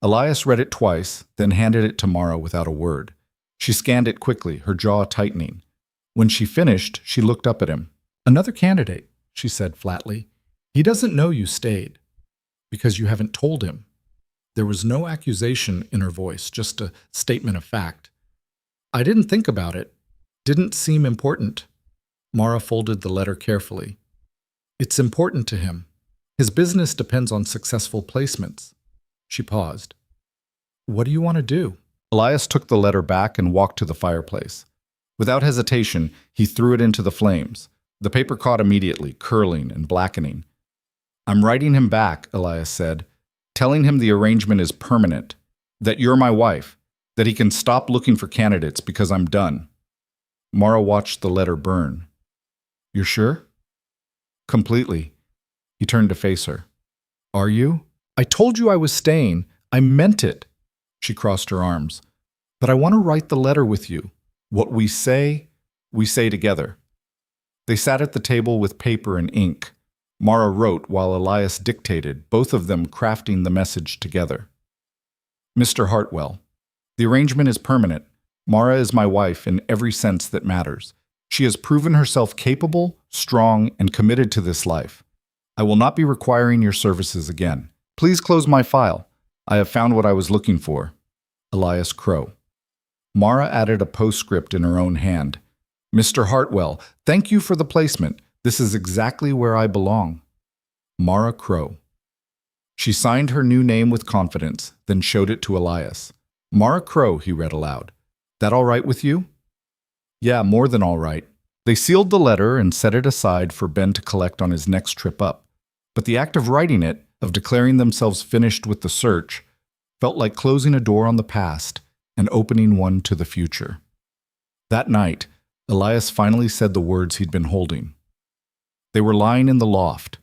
Elias read it twice, then handed it to Mara without a word. She scanned it quickly, her jaw tightening. When she finished, she looked up at him. "Another candidate," she said flatly. "He doesn't know you stayed, because you haven't told him." There was no accusation in her voice, just a statement of fact. "I didn't think about it. Didn't seem important." Mara folded the letter carefully. "It's important to him. His business depends on successful placements." She paused. "What do you want to do?" Elias took the letter back and walked to the fireplace. Without hesitation, he threw it into the flames. The paper caught immediately, curling and blackening. "I'm writing him back," Elias said, "telling him the arrangement is permanent, that you're my wife, that he can stop looking for candidates because I'm done." Mara watched the letter burn. "You're sure?" "Completely." He turned to face her. "Are you?" "I told you I was staying. I meant it." She crossed her arms. "But I want to write the letter with you. What we say together." They sat at the table with paper and ink. Mara wrote while Elias dictated, both of them crafting the message together. "Mr. Hartwell, the arrangement is permanent. Mara is my wife in every sense that matters. She has proven herself capable, strong, and committed to this life. I will not be requiring your services again. Please close my file. I have found what I was looking for. Elias Crow." Mara added a postscript in her own hand. "Mr. Hartwell, thank you for the placement. This is exactly where I belong. Mara Crow." She signed her new name with confidence, then showed it to Elias. "Mara Crow," he read aloud. "That all right with you?" "Yeah, more than all right." They sealed the letter and set it aside for Ben to collect on his next trip up. But the act of writing it, of declaring themselves finished with the search, felt like closing a door on the past and opening one to the future. That night, Elias finally said the words he'd been holding. They were lying in the loft,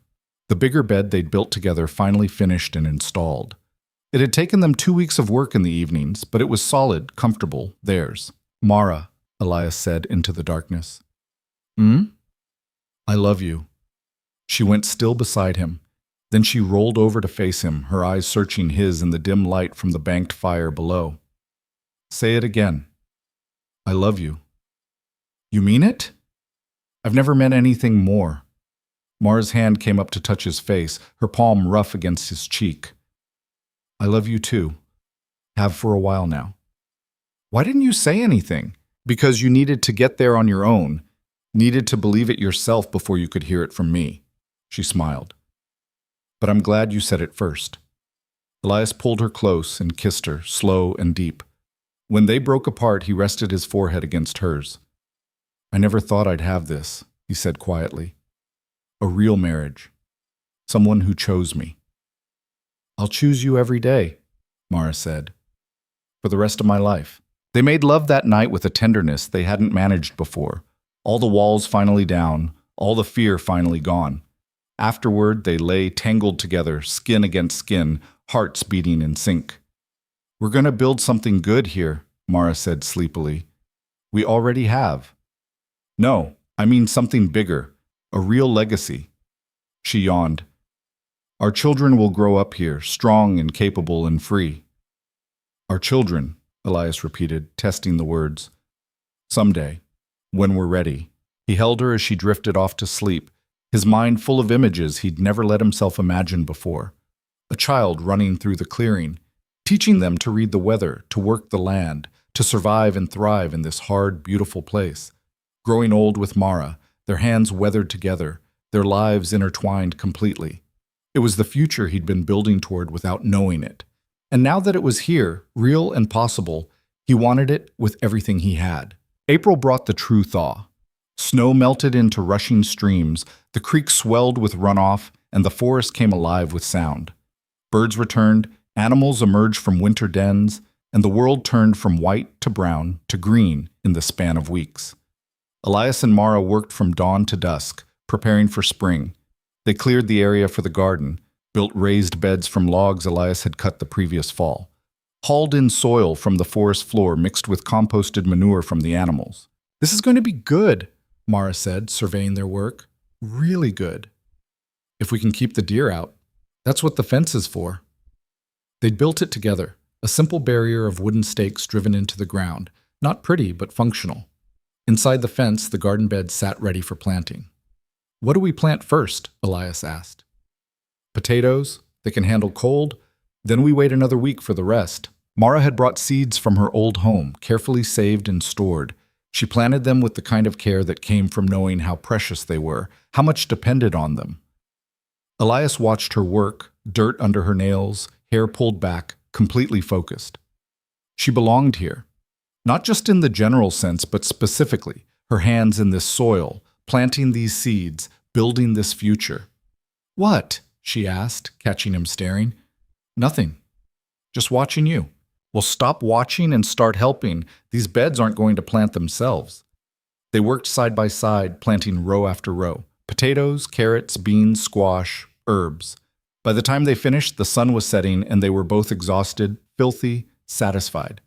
the bigger bed they'd built together finally finished and installed. It had taken them 2 weeks of work in the evenings, but it was solid, comfortable, theirs. "Mara," Elias said into the darkness. "Hmm?" "I love you." She went still beside him. Then she rolled over to face him, her eyes searching his in the dim light from the banked fire below. "Say it again." "I love you." "You mean it?" "I've never meant anything more." Mara's hand came up to touch his face, her palm rough against his cheek. "I love you too. Have for a while now." Why didn't you say anything? Because you needed to get there on your own, needed to believe it yourself before you could hear it from me. She smiled. But I'm glad you said it first. Elias pulled her close and kissed her, slow and deep. When they broke apart, he rested his forehead against hers. I never thought I'd have this, he said quietly. A real marriage. Someone who chose me. I'll choose you every day, Mara said. For the rest of my life. They made love that night with a tenderness they hadn't managed before. All the walls finally down, all the fear finally gone. Afterward, they lay tangled together, skin against skin, hearts beating in sync. We're going to build something good here, Mara said sleepily. We already have. No, I mean something bigger, a real legacy. She yawned. Our children will grow up here, strong and capable and free. Our children, Elias repeated, testing the words. Someday, when we're ready. He held her as she drifted off to sleep, his mind full of images he'd never let himself imagine before. A child running through the clearing, teaching them to read the weather, to work the land, to survive and thrive in this hard, beautiful place. Growing old with Mara, their hands weathered together, their lives intertwined completely. It was the future he'd been building toward without knowing it. And now that it was here, real and possible, he wanted it with everything he had. April brought the true thaw. Snow melted into rushing streams, the creek swelled with runoff, and the forest came alive with sound. Birds returned, animals emerged from winter dens, and the world turned from white to brown to green in the span of weeks. Elias and Mara worked from dawn to dusk, preparing for spring. They cleared the area for the garden, built raised beds from logs Elias had cut the previous fall, hauled in soil from the forest floor mixed with composted manure from the animals. This is going to be good, Mara said, surveying their work. Really good. If we can keep the deer out. That's what the fence is for. They'd built it together, a simple barrier of wooden stakes driven into the ground, not pretty but functional. Inside the fence, the garden bed sat ready for planting. What do we plant first? Elias asked. Potatoes. They can handle cold. Then we wait another week for the rest. Mara had brought seeds from her old home, carefully saved and stored. She planted them with the kind of care that came from knowing how precious they were, how much depended on them. Elias watched her work, dirt under her nails, hair pulled back, completely focused. She belonged here. Not just in the general sense, but specifically, her hands in this soil, planting these seeds, building this future. What? She asked, catching him staring. Nothing. Just watching you. Well, stop watching and start helping. These beds aren't going to plant themselves. They worked side by side, planting row after row. Potatoes, carrots, beans, squash, herbs. By the time they finished, the sun was setting and they were both exhausted, filthy, satisfied.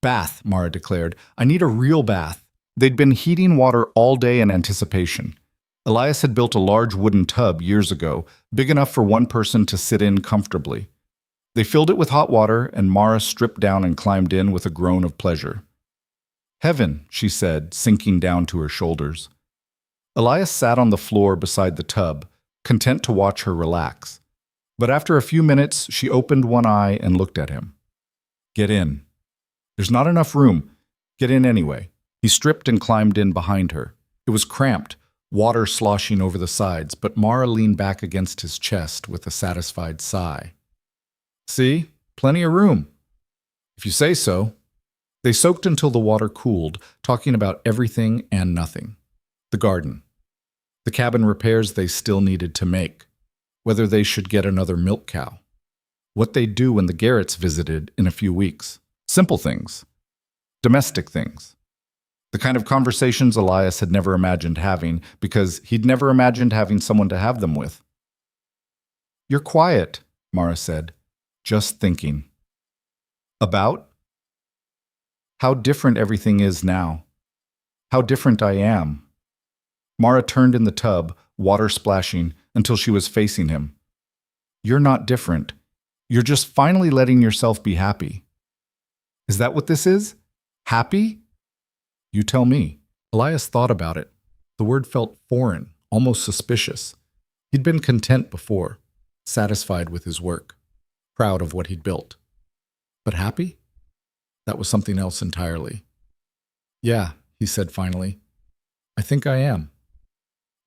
Bath, Mara declared. I need a real bath. They'd been heating water all day in anticipation. Elias had built a large wooden tub years ago, big enough for one person to sit in comfortably. They filled it with hot water, and Mara stripped down and climbed in with a groan of pleasure. Heaven, she said, sinking down to her shoulders. Elias sat on the floor beside the tub, content to watch her relax. But after a few minutes, she opened one eye and looked at him. Get in. There's not enough room. Get in anyway. He stripped and climbed in behind her. It was cramped, water sloshing over the sides, but Mara leaned back against his chest with a satisfied sigh. See? Plenty of room. If you say so. They soaked until the water cooled, talking about everything and nothing. The garden. The cabin repairs they still needed to make. Whether they should get another milk cow. What they'd do when the Garretts visited in a few weeks. Simple things. Domestic things. The kind of conversations Elias had never imagined having because he'd never imagined having someone to have them with. You're quiet, Mara said. Just thinking. About? How different everything is now. How different I am. Mara turned in the tub, water splashing, until she was facing him. You're not different. You're just finally letting yourself be happy. Is that what this is? Happy? You tell me. Elias thought about it. The word felt foreign, almost suspicious. He'd been content before, satisfied with his work, proud of what he'd built. But happy? That was something else entirely. Yeah, he said finally. I think I am.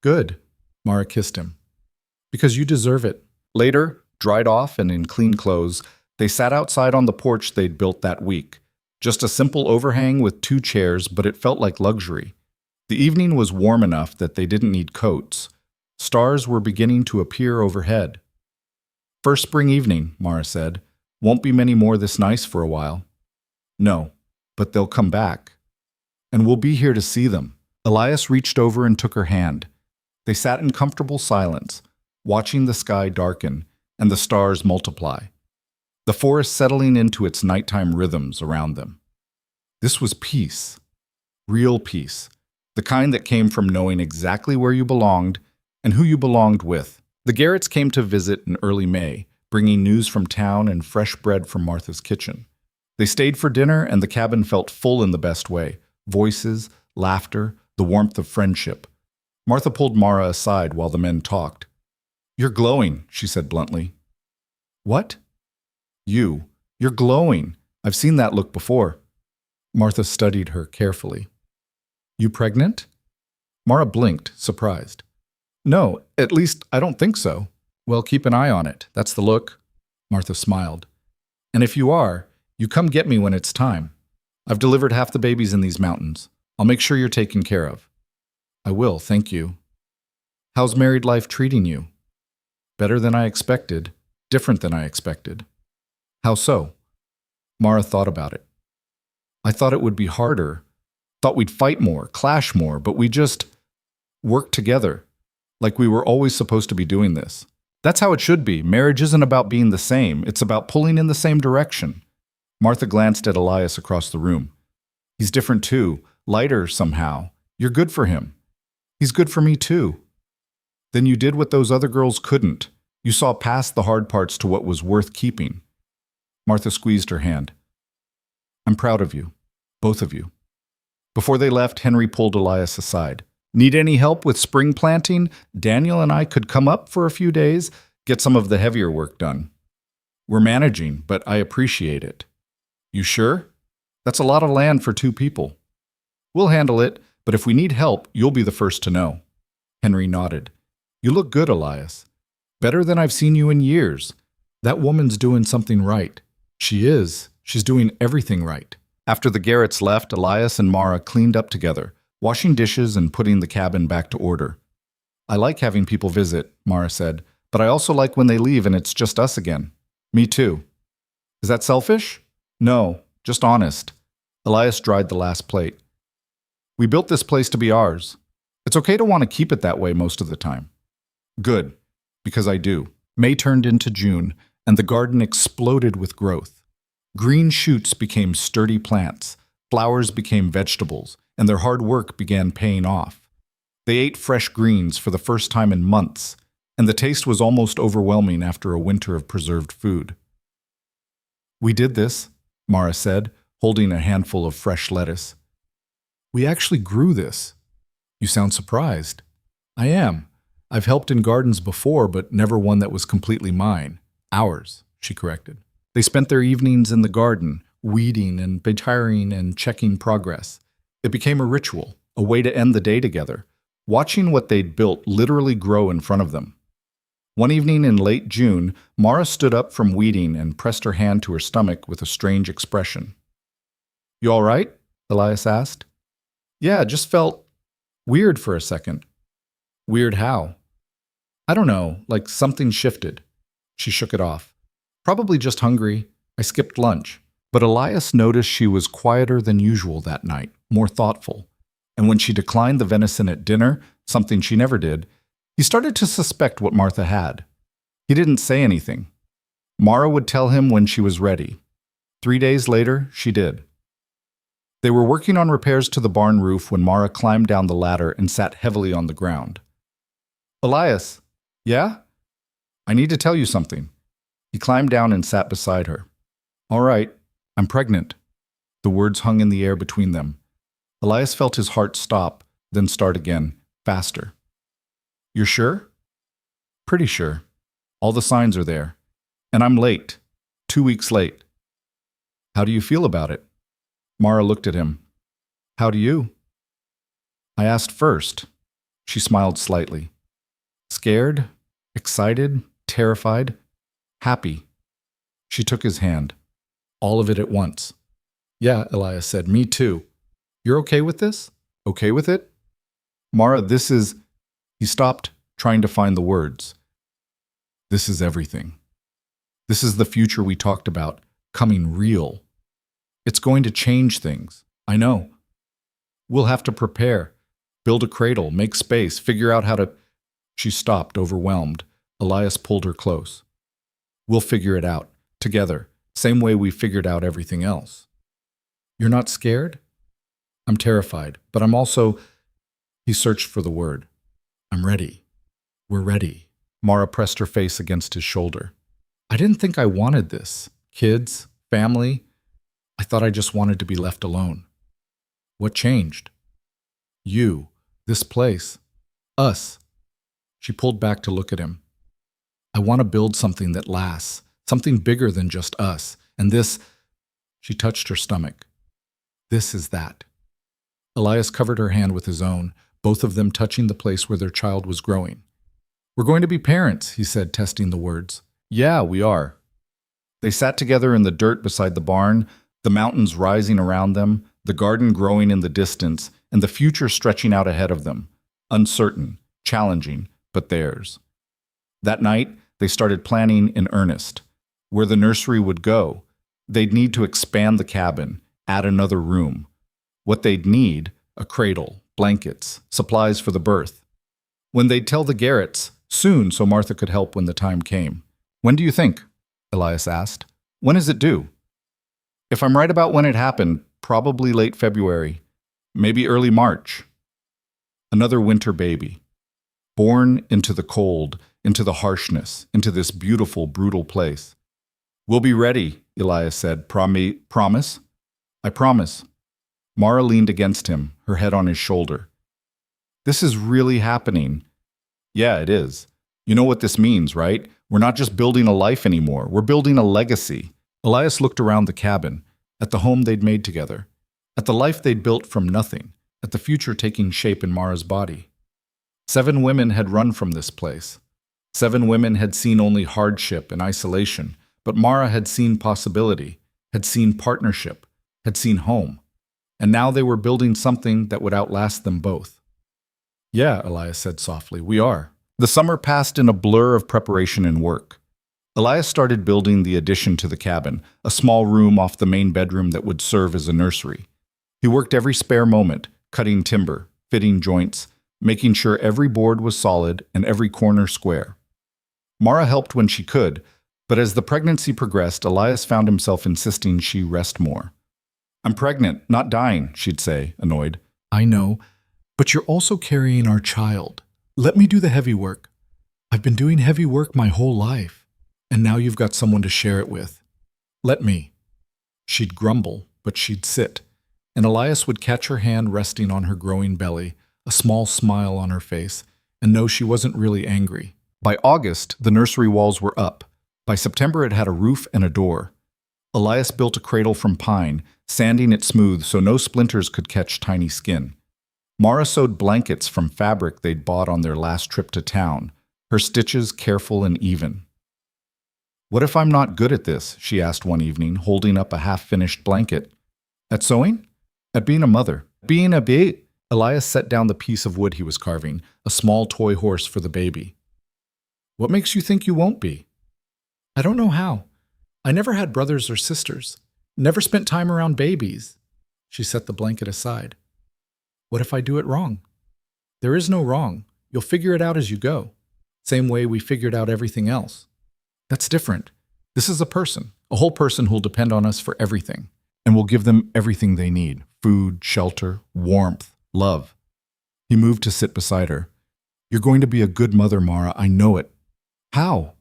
Good. Mara kissed him. Because you deserve it. Later, dried off and in clean clothes, they sat outside on the porch they'd built that week. Just a simple overhang with 2 chairs, but it felt like luxury. The evening was warm enough that they didn't need coats. Stars were beginning to appear overhead. First spring evening, Mara said. Won't be many more this nice for a while. No, but they'll come back. And we'll be here to see them. Elias reached over and took her hand. They sat in comfortable silence, watching the sky darken and the stars multiply, the forest settling into its nighttime rhythms around them. This was peace, real peace, the kind that came from knowing exactly where you belonged and who you belonged with. The Garretts came to visit in early May, bringing news from town and fresh bread from Martha's kitchen. They stayed for dinner, and the cabin felt full in the best way. Voices, laughter, the warmth of friendship. Martha pulled Mara aside while the men talked. You're glowing, she said bluntly. What? You're glowing. I've seen that look before. Martha studied her carefully. You pregnant? Mara blinked, surprised. No, at least I don't think so. Well, keep an eye on it. That's the look. Martha smiled. And if you are, you come get me when it's time. I've delivered half the babies in these mountains. I'll make sure you're taken care of. I will, thank you. How's married life treating you? Better than I expected. Different than I expected. How so? Mara thought about it. I thought it would be harder. Thought we'd fight more, clash more, but we just worked together. Like we were always supposed to be doing this. That's how it should be. Marriage isn't about being the same. It's about pulling in the same direction. Martha glanced at Elias across the room. He's different too, lighter somehow. You're good for him. He's good for me too. Then you did what those other girls couldn't. You saw past the hard parts to what was worth keeping. Martha squeezed her hand. I'm proud of you, both of you. Before they left, Henry pulled Elias aside. Need any help with spring planting? Daniel and I could come up for a few days, get some of the heavier work done. We're managing, but I appreciate it. You sure? That's a lot of land for 2 people. We'll handle it, but if we need help, you'll be the first to know. Henry nodded. You look good, Elias. Better than I've seen you in years. That woman's doing something right. She is. She's doing everything right. After the Garretts left, Elias and Mara cleaned up together, washing dishes and putting the cabin back to order. I like having people visit, Mara said, but I also like when they leave and it's just us again. Me too. Is that selfish? No, just honest. Elias dried the last plate. We built this place to be ours. It's okay to want to keep it that way most of the time. Good, because I do. May turned into June, and the garden exploded with growth. Green shoots became sturdy plants, flowers became vegetables, and their hard work began paying off. They ate fresh greens for the first time in months, and the taste was almost overwhelming after a winter of preserved food. We did this, Mara said, holding a handful of fresh lettuce. We actually grew this. You sound surprised. I am. I've helped in gardens before, but never one that was completely mine. Ours, she corrected. They spent their evenings in the garden, weeding and retiring and checking progress. It became a ritual, a way to end the day together, watching what they'd built literally grow in front of them. One evening in late June, Mara stood up from weeding and pressed her hand to her stomach with a strange expression. You all right? Elias asked. Yeah, just felt weird for a second. Weird how? I don't know, like something shifted. She shook it off. Probably just hungry. I skipped lunch. But Elias noticed she was quieter than usual that night, more thoughtful. And when she declined the venison at dinner, something she never did, he started to suspect what Martha had. He didn't say anything. Mara would tell him when she was ready. 3 days later, she did. They were working on repairs to the barn roof when Mara climbed down the ladder and sat heavily on the ground. Elias, yeah? I need to tell you something. He climbed down and sat beside her. All right, I'm pregnant. The words hung in the air between them. Elias felt his heart stop, then start again, faster. You're sure? Pretty sure. All the signs are there. And I'm late. 2 weeks late. How do you feel about it? Mara looked at him. How do you? I asked first. She smiled slightly. Scared, excited, terrified, happy. She took his hand. All of it at once. Yeah, Elias said, me too. You're okay with this? Okay with it? Mara, this is... He stopped, trying to find the words. This is everything. This is the future we talked about, coming real. It's going to change things. I know. We'll have to prepare, build a cradle, make space, figure out how to... She stopped, overwhelmed. Elias pulled her close. We'll figure it out, together, same way we figured out everything else. You're not scared? I'm terrified, but I'm also... He searched for the word. I'm ready. We're ready. Mara pressed her face against his shoulder. I didn't think I wanted this. Kids, family. I thought I just wanted to be left alone. What changed? You, this place, us. She pulled back to look at him. I want to build something that lasts, something bigger than just us. And this, she touched her stomach. This is that. Elias covered her hand with his own, both of them touching the place where their child was growing. We're going to be parents, he said, testing the words. Yeah, we are. They sat together in the dirt beside the barn, the mountains rising around them, the garden growing in the distance, and the future stretching out ahead of them. Uncertain, challenging, but theirs. That night, they started planning in earnest. Where the nursery would go. They'd need to expand the cabin, add another room. What they'd need, a cradle, blankets, supplies for the birth. When they'd tell the Garretts, soon so Martha could help when the time came. When do you think? Elias asked. When is it due? If I'm right about when it happened, probably late February, maybe early March. Another winter baby. Born into the cold, into the harshness, into this beautiful, brutal place. We'll be ready, Elias said. Promise? I promise. Mara leaned against him, her head on his shoulder. This is really happening. Yeah, it is. You know what this means, right? We're not just building a life anymore. We're building a legacy. Elias looked around the cabin, at the home they'd made together, at the life they'd built from nothing, at the future taking shape in Mara's body. 7 women had run from this place. 7 women had seen only hardship and isolation, but Mara had seen possibility, had seen partnership, had seen home. And now they were building something that would outlast them both. Yeah, Elias said softly, we are. The summer passed in a blur of preparation and work. Elias started building the addition to the cabin, a small room off the main bedroom that would serve as a nursery. He worked every spare moment, cutting timber, fitting joints, making sure every board was solid and every corner square. Mara helped when she could, but as the pregnancy progressed, Elias found himself insisting she rest more. I'm pregnant, not dying, she'd say, annoyed. I know, but you're also carrying our child. Let me do the heavy work. I've been doing heavy work my whole life, and now you've got someone to share it with. Let me. She'd grumble, but she'd sit, and Elias would catch her hand resting on her growing belly, a small smile on her face, and know she wasn't really angry. By August, the nursery walls were up. By September, it had a roof and a door. Elias built a cradle from pine, sanding it smooth so no splinters could catch tiny skin. Mara sewed blankets from fabric they'd bought on their last trip to town, her stitches careful and even. What if I'm not good at this? She asked one evening, holding up a half-finished blanket. At sewing? At being a mother? Being a baby? Elias set down the piece of wood he was carving, a small toy horse for the baby. What makes you think you won't be? I don't know how. I never had brothers or sisters. Never spent time around babies. She set the blanket aside. What if I do it wrong? There is no wrong. You'll figure it out as you go. Same way we figured out everything else. That's different. This is a whole person who'll depend on us for everything. And we'll give them everything they need. Food, shelter, warmth, love. He moved to sit beside her. You're going to be a good mother, Mara. I know it. How?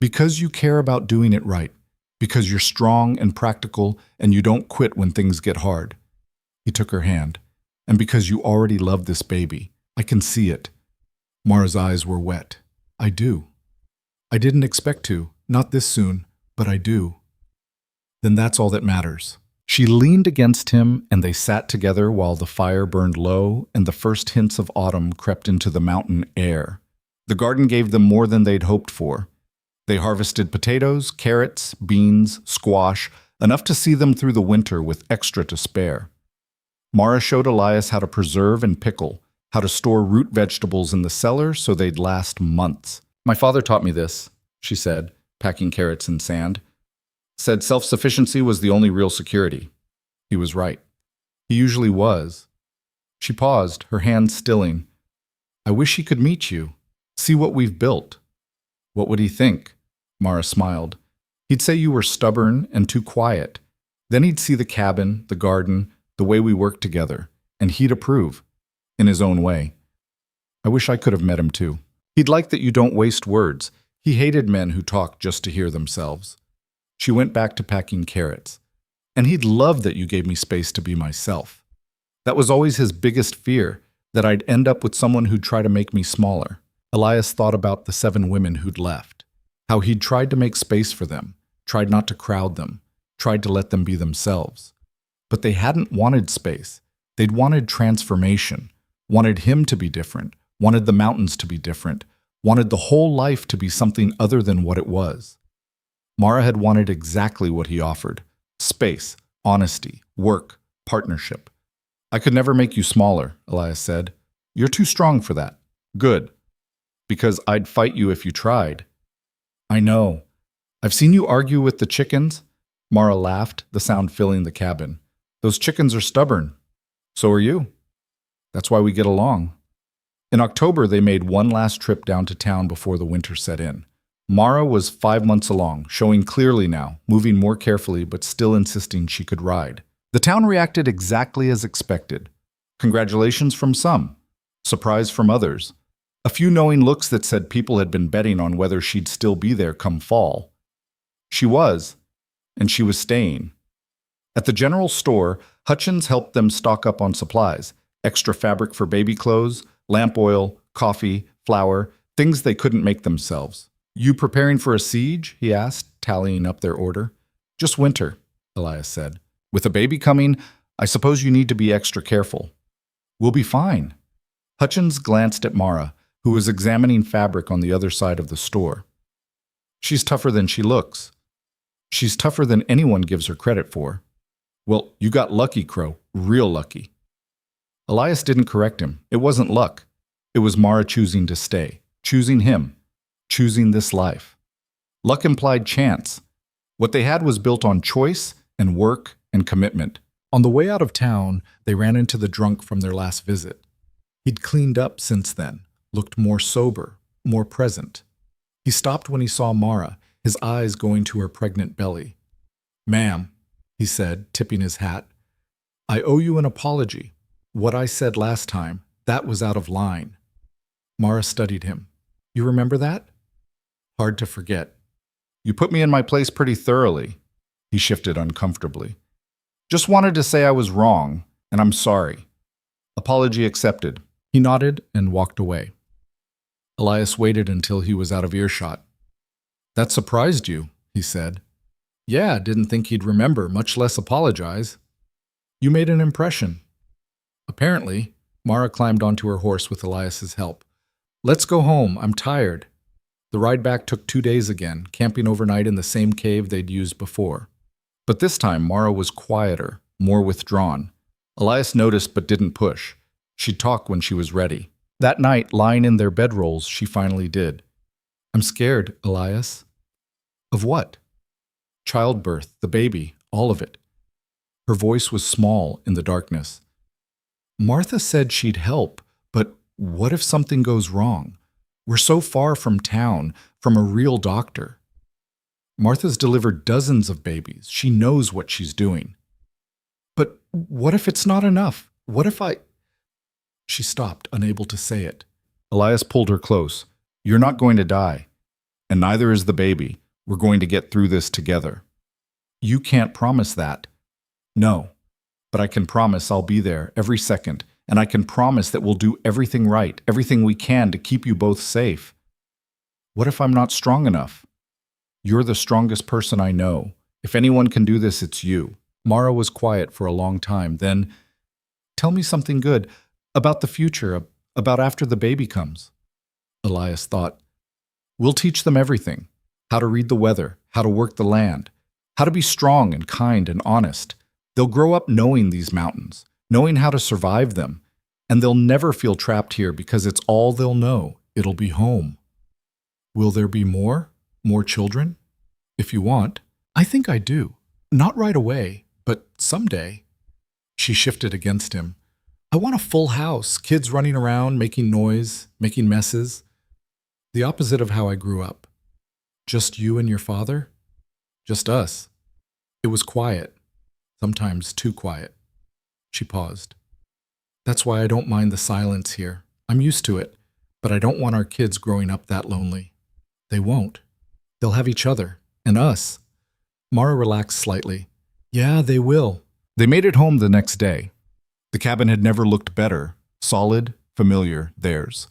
Because you care about doing it right. Because you're strong and practical and you don't quit when things get hard. He took her hand. And because you already love this baby. I can see it. Mara's eyes were wet. I do. I didn't expect to. Not this soon, but I do. Then that's all that matters. She leaned against him, and they sat together while the fire burned low and the first hints of autumn crept into the mountain air. The garden gave them more than they'd hoped for. They harvested potatoes, carrots, beans, squash, enough to see them through the winter with extra to spare. Mara showed Elias how to preserve and pickle, how to store root vegetables in the cellar so they'd last months. "My father taught me this," she said, packing carrots in sand. "Said self-sufficiency was the only real security." He was right. He usually was. She paused, her hands stilling. "I wish he could meet you. See what we've built." "What would he think?" Mara smiled. "He'd say you were stubborn and too quiet. Then he'd see the cabin, the garden, the way we work together, and he'd approve, in his own way. I wish I could have met him too. He'd like that you don't waste words. He hated men who talk just to hear themselves." She went back to packing carrots. "And he'd love that you gave me space to be myself. That was always his biggest fear, that I'd end up with someone who'd try to make me smaller." Elias thought about the 7 women who'd left, how he'd tried to make space for them, tried not to crowd them, tried to let them be themselves. But they hadn't wanted space. They'd wanted transformation, wanted him to be different, wanted the mountains to be different, wanted the whole life to be something other than what it was. Mara had wanted exactly what he offered: space, honesty, work, partnership. "I could never make you smaller," Elias said. "You're too strong for that." "Good. Because I'd fight you if you tried." "I know. I've seen you argue with the chickens." Mara laughed, the sound filling the cabin. "Those chickens are stubborn. So are you. That's why we get along." In October, they made one last trip down to town before the winter set in. Mara was 5 months along, showing clearly now, moving more carefully but still insisting she could ride. The town reacted exactly as expected. Congratulations from some, surprise from others. A few knowing looks that said people had been betting on whether she'd still be there come fall. She was, and she was staying. At the general store, Hutchins helped them stock up on supplies: extra fabric for baby clothes, lamp oil, coffee, flour, things they couldn't make themselves. "You preparing for a siege?" he asked, tallying up their order. "Just winter," Elias said. "With a baby coming, I suppose you need to be extra careful." "We'll be fine." Hutchins glanced at Mara, who was examining fabric on the other side of the store. "She's tougher than she looks." "She's tougher than anyone gives her credit for." "Well, you got lucky, Crow, real lucky." Elias didn't correct him. It wasn't luck. It was Mara choosing to stay, choosing him, choosing this life. Luck implied chance. What they had was built on choice and work and commitment. On the way out of town, they ran into the drunk from their last visit. He'd cleaned up since then, looked more sober, more present. He stopped when he saw Mara, his eyes going to her pregnant belly. "Ma'am," he said, tipping his hat, "I owe you an apology. What I said last time, that was out of line." Mara studied him. "You remember that?" "Hard to forget." "You put me in my place pretty thoroughly." He shifted uncomfortably. "Just wanted to say I was wrong, and I'm sorry." "Apology accepted." He nodded and walked away. Elias waited until he was out of earshot. "That surprised you," he said. "Yeah, didn't think he'd remember, much less apologize." "You made an impression." Apparently. Mara climbed onto her horse with Elias's help. "Let's go home, I'm tired." The ride back took 2 days again, camping overnight in the same cave they'd used before. But this time Mara was quieter, more withdrawn. Elias noticed but didn't push. She'd talk when she was ready. That night, lying in their bedrolls, she finally did. "I'm scared, Elias." "Of what?" "Childbirth, the baby, all of it." Her voice was small in the darkness. "Martha said she'd help, but what if something goes wrong? We're so far from town, from a real doctor." "Martha's delivered dozens of babies. She knows what she's doing." "But what if it's not enough? What if I—" She stopped, unable to say it. Elias pulled her close. "You're not going to die. And neither is the baby. We're going to get through this together." "You can't promise that." "No. But I can promise I'll be there every second, and I can promise that we'll do everything right, everything we can to keep you both safe." "What if I'm not strong enough?" "You're the strongest person I know. If anyone can do this, it's you. Mara was quiet for a long time. Then, tell me something good about the future, about after the baby comes. Elias thought, we'll teach them everything. How to read the weather, how to work the land, how to be strong and kind and honest. They'll grow up knowing these mountains, knowing how to survive them, and they'll never feel trapped here because it's all they'll know. It'll be home. Will there be more? More children? If you want. I think I do. Not right away, but someday. She shifted against him. I want a full house, kids running around, making noise, making messes. The opposite of how I grew up. Just you and your father? Just us. It was quiet, sometimes too quiet. She paused. That's why I don't mind the silence here. I'm used to it, but I don't want our kids growing up that lonely. They won't. They'll have each other, and us. Mara relaxed slightly. Yeah, they will. They made it home the next day. The cabin had never looked better. Solid, familiar, theirs.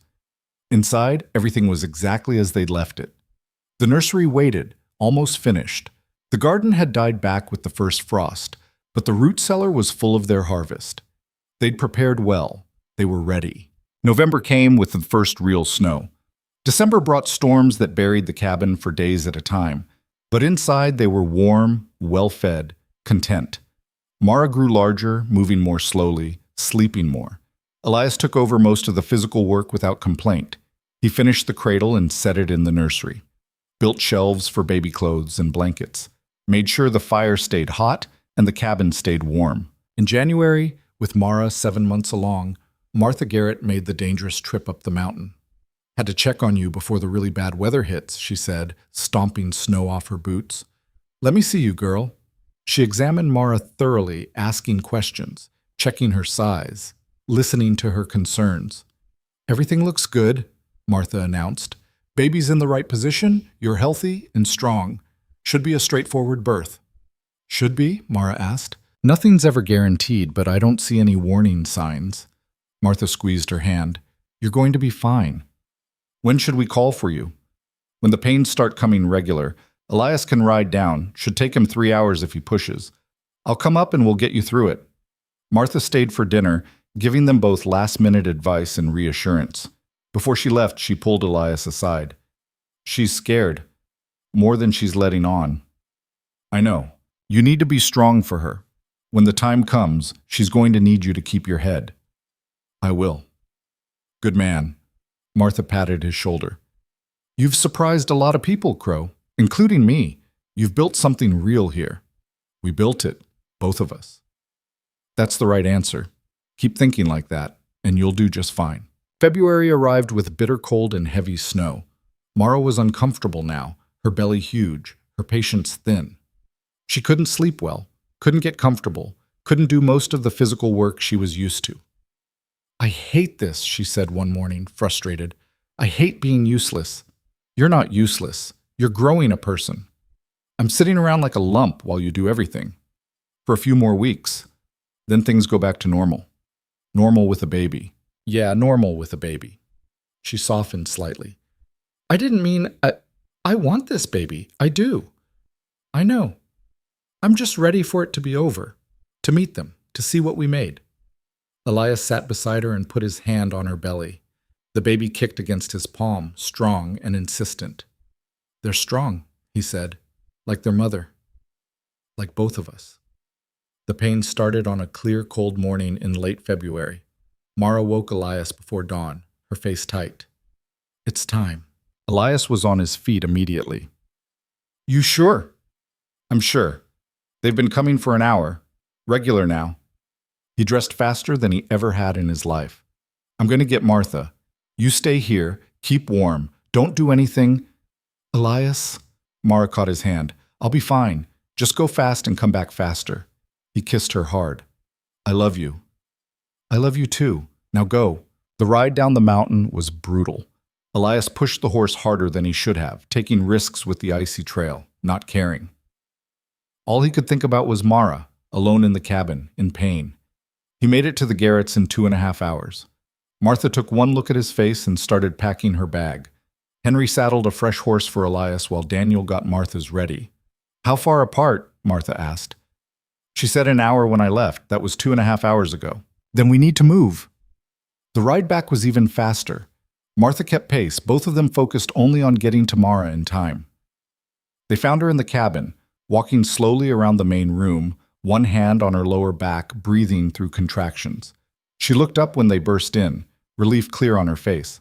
Inside, everything was exactly as they'd left it. The nursery waited, almost finished. The garden had died back with the first frost, but the root cellar was full of their harvest. They'd prepared well. They were ready. November came with the first real snow. December brought storms that buried the cabin for days at a time, but inside they were warm, well-fed, content. Mara grew larger, moving more slowly, sleeping more. Elias took over most of the physical work without complaint. He finished the cradle and set it in the nursery. Built shelves for baby clothes and blankets. Made sure the fire stayed hot and the cabin stayed warm. In January, with Mara 7 months along, Martha Garrett made the dangerous trip up the mountain. Had to check on you before the really bad weather hits, she said, stomping snow off her boots. Let me see you, girl. She examined Mara thoroughly, asking questions, checking her size, listening to her concerns. Everything looks good, Martha announced. Baby's in the right position, you're healthy and strong. Should be a straightforward birth. Should be? Mara asked. Nothing's ever guaranteed, but I don't see any warning signs. Martha squeezed her hand. You're going to be fine. When should we call for you? When the pains start coming regular. Elias can ride down. Should take him 3 hours if he pushes. I'll come up and we'll get you through it. Martha stayed for dinner, giving them both last-minute advice and reassurance. Before she left, she pulled Elias aside. She's scared. More than she's letting on. I know. You need to be strong for her. When the time comes, she's going to need you to keep your head. I will. Good man. Martha patted his shoulder. You've surprised a lot of people, Crow, including me. You've built something real here. We built it, both of us. That's the right answer. Keep thinking like that, and you'll do just fine. February arrived with bitter cold and heavy snow. Mara was uncomfortable now, her belly huge, her patience thin. She couldn't sleep well, couldn't get comfortable, couldn't do most of the physical work she was used to. I hate this, she said one morning, frustrated. I hate being useless. You're not useless. You're growing a person. I'm sitting around like a lump while you do everything. For a few more weeks. Then things go back to normal. Normal with a baby. Yeah, normal with a baby. She softened slightly. I didn't mean I want this baby. I do. I know. I'm just ready for it to be over. To meet them. To see what we made. Elias sat beside her and put his hand on her belly. The baby kicked against his palm, strong and insistent. They're strong, he said, like their mother. Like both of us. The pain started on a clear, cold morning in late February. Mara woke Elias before dawn, her face tight. It's time. Elias was on his feet immediately. You sure? I'm sure. They've been coming for an hour. Regular now. He dressed faster than he ever had in his life. I'm going to get Martha. You stay here. Keep warm. Don't do anything. Elias? Mara caught his hand. I'll be fine. Just go fast and come back faster. He kissed her hard. I love you. I love you too. Now go. The ride down the mountain was brutal. Elias pushed the horse harder than he should have, taking risks with the icy trail, not caring. All he could think about was Mara, alone in the cabin, in pain. He made it to the Garretts in 2.5 hours. Martha took one look at his face and started packing her bag. Henry saddled a fresh horse for Elias while Daniel got Martha's ready. How far apart? Martha asked. She said an hour when I left. That was 2.5 hours ago. Then we need to move. The ride back was even faster. Martha kept pace, both of them focused only on getting to Mara in time. They found her in the cabin, walking slowly around the main room, one hand on her lower back, breathing through contractions. She looked up when they burst in, relief clear on her face.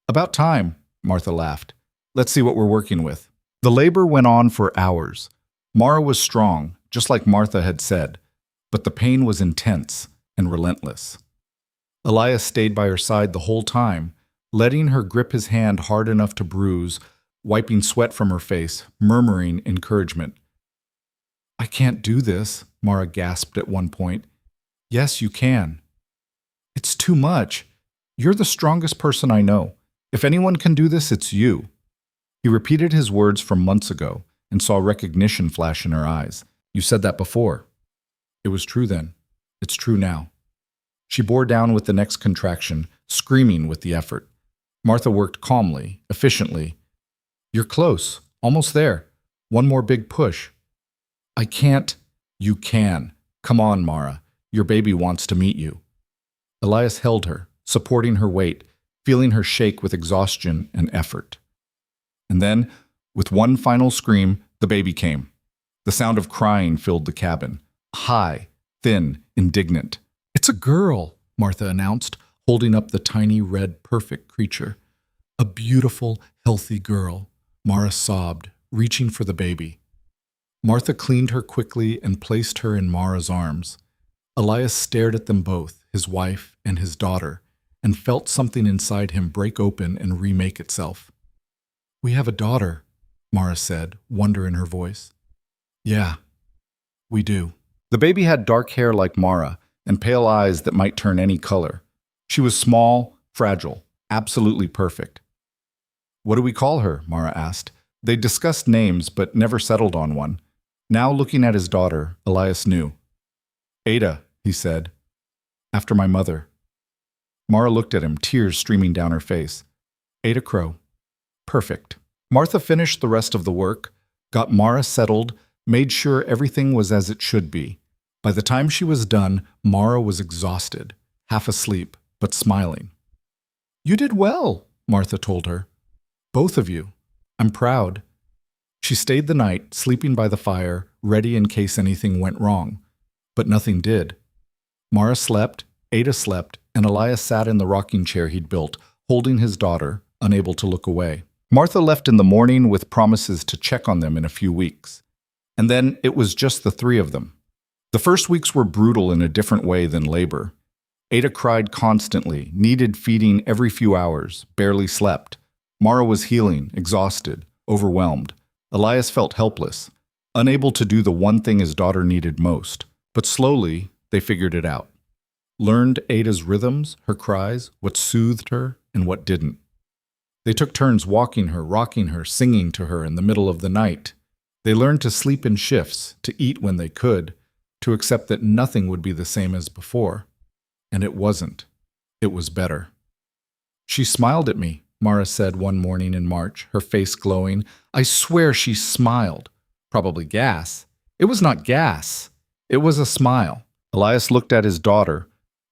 About time, Martha laughed. Let's see what we're working with. The labor went on for hours. Mara was strong, just like Martha had said, but the pain was intense and relentless. Elias stayed by her side the whole time, letting her grip his hand hard enough to bruise, wiping sweat from her face, murmuring encouragement. I can't do this, Mara gasped at one point. Yes, you can. It's too much. You're the strongest person I know. If anyone can do this, it's you. He repeated his words from months ago and saw recognition flash in her eyes. You said that before. It was true then. It's true now. She bore down with the next contraction, screaming with the effort. Martha worked calmly, efficiently. You're close. Almost there. One more big push. I can't. You can. Come on, Mara. Your baby wants to meet you. Elias held her, supporting her weight, feeling her shake with exhaustion and effort. And then, with one final scream, the baby came. The sound of crying filled the cabin. High, thin, indignant. It's a girl, Martha announced, holding up the tiny red perfect creature. A beautiful, healthy girl, Mara sobbed, reaching for the baby. Martha cleaned her quickly and placed her in Mara's arms. Elias stared at them both, his wife and his daughter, and felt something inside him break open and remake itself. We have a daughter, Mara said, wonder in her voice. Yeah, we do. The baby had dark hair like Mara and pale eyes that might turn any color. She was small, fragile, absolutely perfect. What do we call her? Mara asked. They discussed names but never settled on one. Now looking at his daughter, Elias knew. Ada, he said. After my mother. Mara looked at him, tears streaming down her face. Ada Crow. Perfect. Martha finished the rest of the work, got Mara settled, made sure everything was as it should be. By the time she was done, Mara was exhausted, half asleep, but smiling. You did well, Martha told her. Both of you. I'm proud. She stayed the night, sleeping by the fire, ready in case anything went wrong. But nothing did. Mara slept, Ada slept, and Elias sat in the rocking chair he'd built, holding his daughter, unable to look away. Martha left in the morning with promises to check on them in a few weeks. And then it was just the three of them. The first weeks were brutal in a different way than labor. Ada cried constantly, needed feeding every few hours, barely slept. Mara was healing, exhausted, overwhelmed. Elias felt helpless, unable to do the one thing his daughter needed most. But slowly, they figured it out. Learned Ada's rhythms, her cries, what soothed her and what didn't. They took turns walking her, rocking her, singing to her in the middle of the night. They learned to sleep in shifts, to eat when they could, to accept that nothing would be the same as before. And it wasn't. It was better. She smiled at me, Mara said one morning in March, her face glowing. I swear she smiled. Probably gas. It was not gas. It was a smile. Elias looked at his daughter,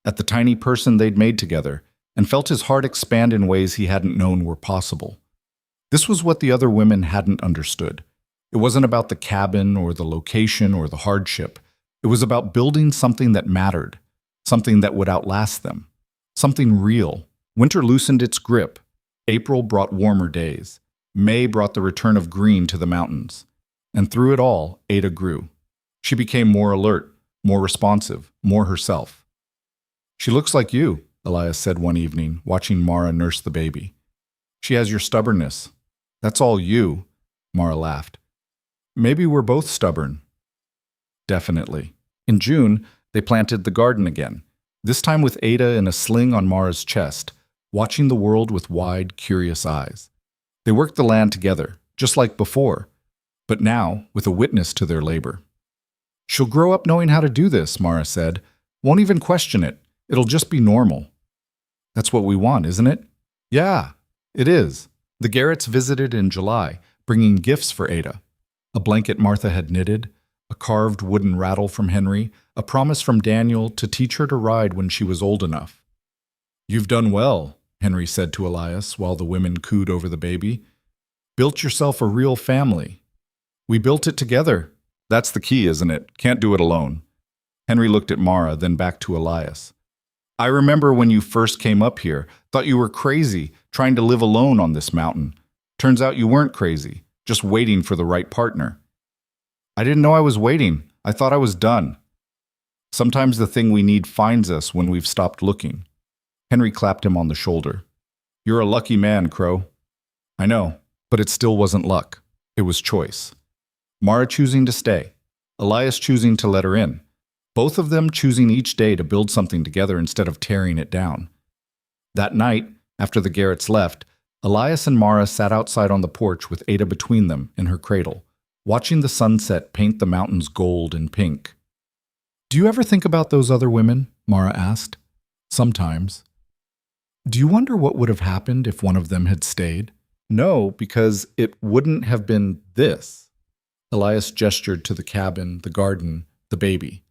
at the tiny person they'd made together, and felt his heart expand in ways he hadn't known were possible. This was what the other women hadn't understood. It wasn't about the cabin or the location or the hardship. It was about building something that mattered, something that would outlast them, something real. Winter loosened its grip. April brought warmer days. May brought the return of green to the mountains. And through it all, Ada grew. She became more alert, more responsive, more herself. She looks like you, Elias said one evening, watching Mara nurse the baby. She has your stubbornness. That's all you, Mara laughed. Maybe we're both stubborn. Definitely. In June, they planted the garden again, this time with Ada in a sling on Mara's chest, watching the world with wide, curious eyes. They worked the land together, just like before, but now with a witness to their labor. She'll grow up knowing how to do this, Mara said. Won't even question it. It'll just be normal. That's what we want, isn't it? Yeah, it is. The Garretts visited in July, bringing gifts for Ada. A blanket Martha had knitted, A carved wooden rattle from Henry, a promise from Daniel to teach her to ride when she was old enough. "You've done well," Henry said to Elias while the women cooed over the baby. "Built yourself a real family. We built it together. That's the key, isn't it? Can't do it alone." Henry looked at Mara, then back to Elias. "I remember when you first came up here, thought you were crazy, trying to live alone on this mountain. Turns out you weren't crazy, just waiting for the right partner." "I didn't know I was waiting. I thought I was done." "Sometimes the thing we need finds us when we've stopped looking." Henry clapped him on the shoulder. "You're a lucky man, Crow." "I know, but it still wasn't luck. It was choice. Mara choosing to stay, Elias choosing to let her in. Both of them choosing each day to build something together instead of tearing it down. That night, after the Garretts left, Elias and Mara sat outside on the porch with Ada between them in her cradle, watching the sunset paint the mountains gold and pink. "Do you ever think about those other women?" Mara asked. "Sometimes." "Do you wonder what would have happened if one of them had stayed?" "No, because it wouldn't have been this." Elias gestured to the cabin, the garden, the baby.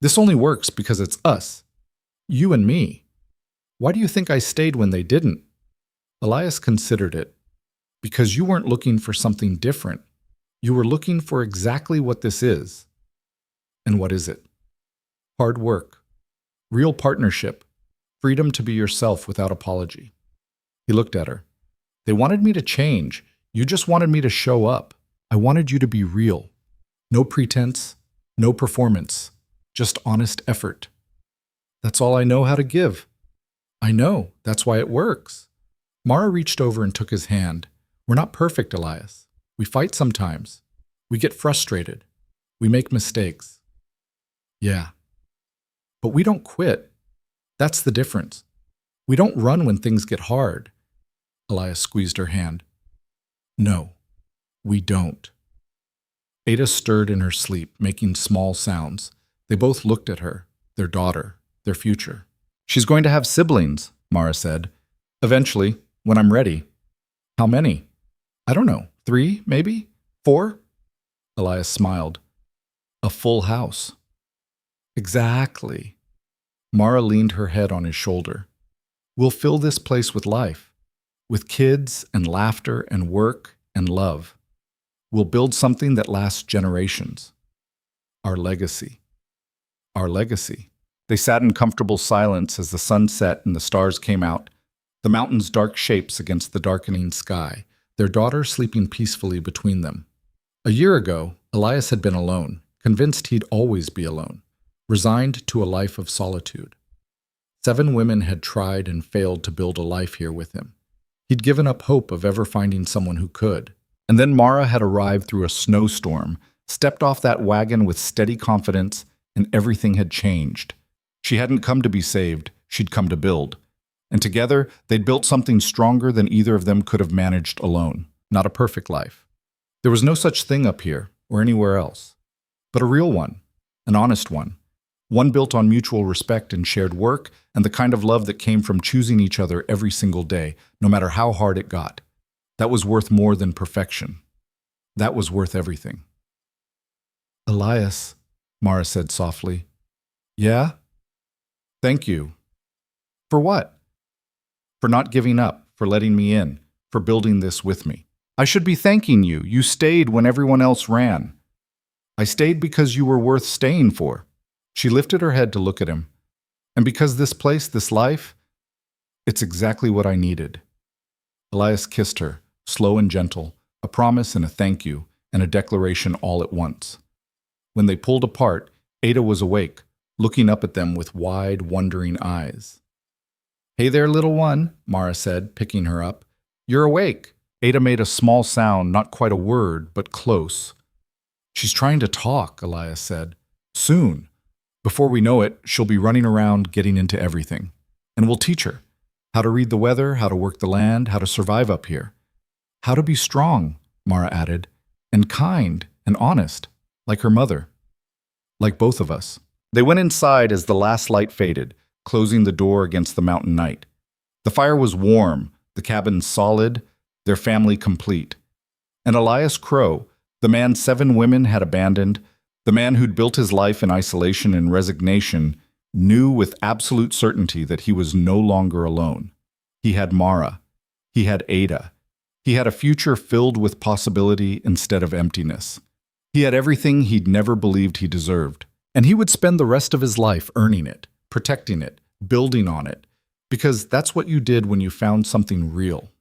"This only works because it's us. You and me. Why do you think I stayed when they didn't?" Elias considered it. "Because you weren't looking for something different. You were looking for exactly what this is." "And what is it?" "Hard work. Real partnership. Freedom to be yourself without apology." He looked at her. "They wanted me to change. You just wanted me to show up. I wanted you to be real. No pretense, no performance, just honest effort. That's all I know how to give." "I know. That's why it works." Mara reached over and took his hand. "We're not perfect, Elias. We fight sometimes. We get frustrated. We make mistakes." "Yeah. But we don't quit. That's the difference. We don't run when things get hard." Elias squeezed her hand. "No, we don't." Ada stirred in her sleep, making small sounds. They both looked at her, their daughter, their future. "She's going to have siblings," Mara said. "Eventually, when I'm ready." "How many?" "I don't know. 3, maybe? 4? Elias smiled. "A full house." "Exactly." Mara leaned her head on his shoulder. "We'll fill this place with life, with kids and laughter and work and love. We'll build something that lasts generations. Our legacy. Our legacy." They sat in comfortable silence as the sun set and the stars came out, the mountains' dark shapes against the darkening sky, their daughter sleeping peacefully between them. A year ago, Elias had been alone, convinced he'd always be alone, resigned to a life of solitude. 7 women had tried and failed to build a life here with him. He'd given up hope of ever finding someone who could. And then Mara had arrived through a snowstorm, stepped off that wagon with steady confidence, and everything had changed. She hadn't come to be saved, she'd come to build. And together, they'd built something stronger than either of them could have managed alone. Not a perfect life. There was no such thing up here, or anywhere else. But a real one, an honest one. One built on mutual respect and shared work, and the kind of love that came from choosing each other every single day, no matter how hard it got. That was worth more than perfection. That was worth everything. "Elias," Mara said softly. "Yeah?" "Thank you." "For what?" "For not giving up, for letting me in, for building this with me." "I should be thanking you. You stayed when everyone else ran." "I stayed because you were worth staying for." She lifted her head to look at him. "And because this place, this life, it's exactly what I needed." Elias kissed her, slow and gentle, a promise and a thank you, and a declaration all at once. When they pulled apart, Ada was awake, looking up at them with wide, wondering eyes. "Hey there, little one," Mara said, picking her up. "You're awake." Ada made a small sound, not quite a word, but close. "She's trying to talk," Elias said. "Soon. Before we know it, she'll be running around getting into everything. And we'll teach her how to read the weather, how to work the land, how to survive up here. How to be strong," Mara added, "and kind and honest, like her mother. Like both of us." They went inside as the last light faded, closing the door against the mountain night. The fire was warm, the cabin solid, their family complete. And Elias Crow, the man 7 women had abandoned, The man who'd built his life in isolation and resignation knew with absolute certainty that he was no longer alone. He had Mara. He had Ada. He had a future filled with possibility instead of emptiness. He had everything he'd never believed he deserved. And he would spend the rest of his life earning it, protecting it, building on it, because that's what you did when you found something real.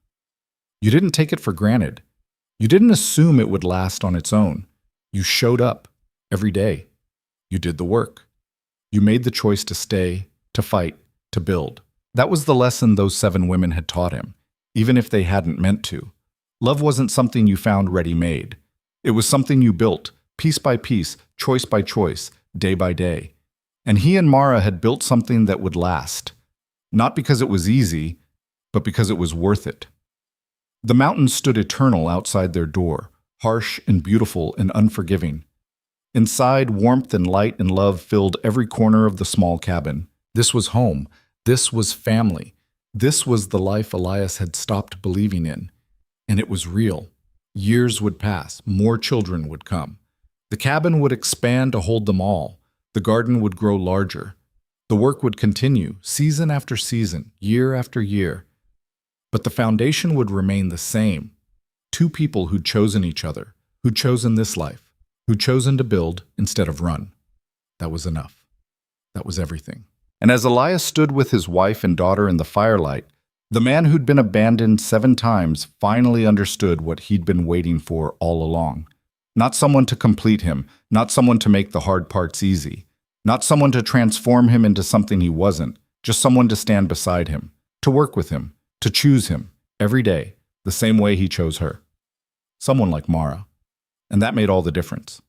You didn't take it for granted. You didn't assume it would last on its own. You showed up every day. You did the work. You made the choice to stay, to fight, to build. That was the lesson those 7 women had taught him, even if they hadn't meant to. Love wasn't something you found ready-made. It was something you built, piece by piece, choice by choice, day by day. And he and Mara had built something that would last. Not because it was easy, but because it was worth it. The mountains stood eternal outside their door, harsh and beautiful and unforgiving. Inside, warmth and light and love filled every corner of the small cabin. This was home. This was family. This was the life Elias had stopped believing in. And it was real. Years would pass. More children would come. The cabin would expand to hold them all. The garden would grow larger. The work would continue, season after season, year after year. But the foundation would remain the same. 2 people who'd chosen each other, who'd chosen this life, who'd chosen to build instead of run. That was enough. That was everything. And as Elias stood with his wife and daughter in the firelight, the man who'd been abandoned 7 times finally understood what he'd been waiting for all along. Not someone to complete him, not someone to make the hard parts easy, not someone to transform him into something he wasn't, just someone to stand beside him, to work with him, to choose him, every day, the same way he chose her. Someone like Mara. And that made all the difference.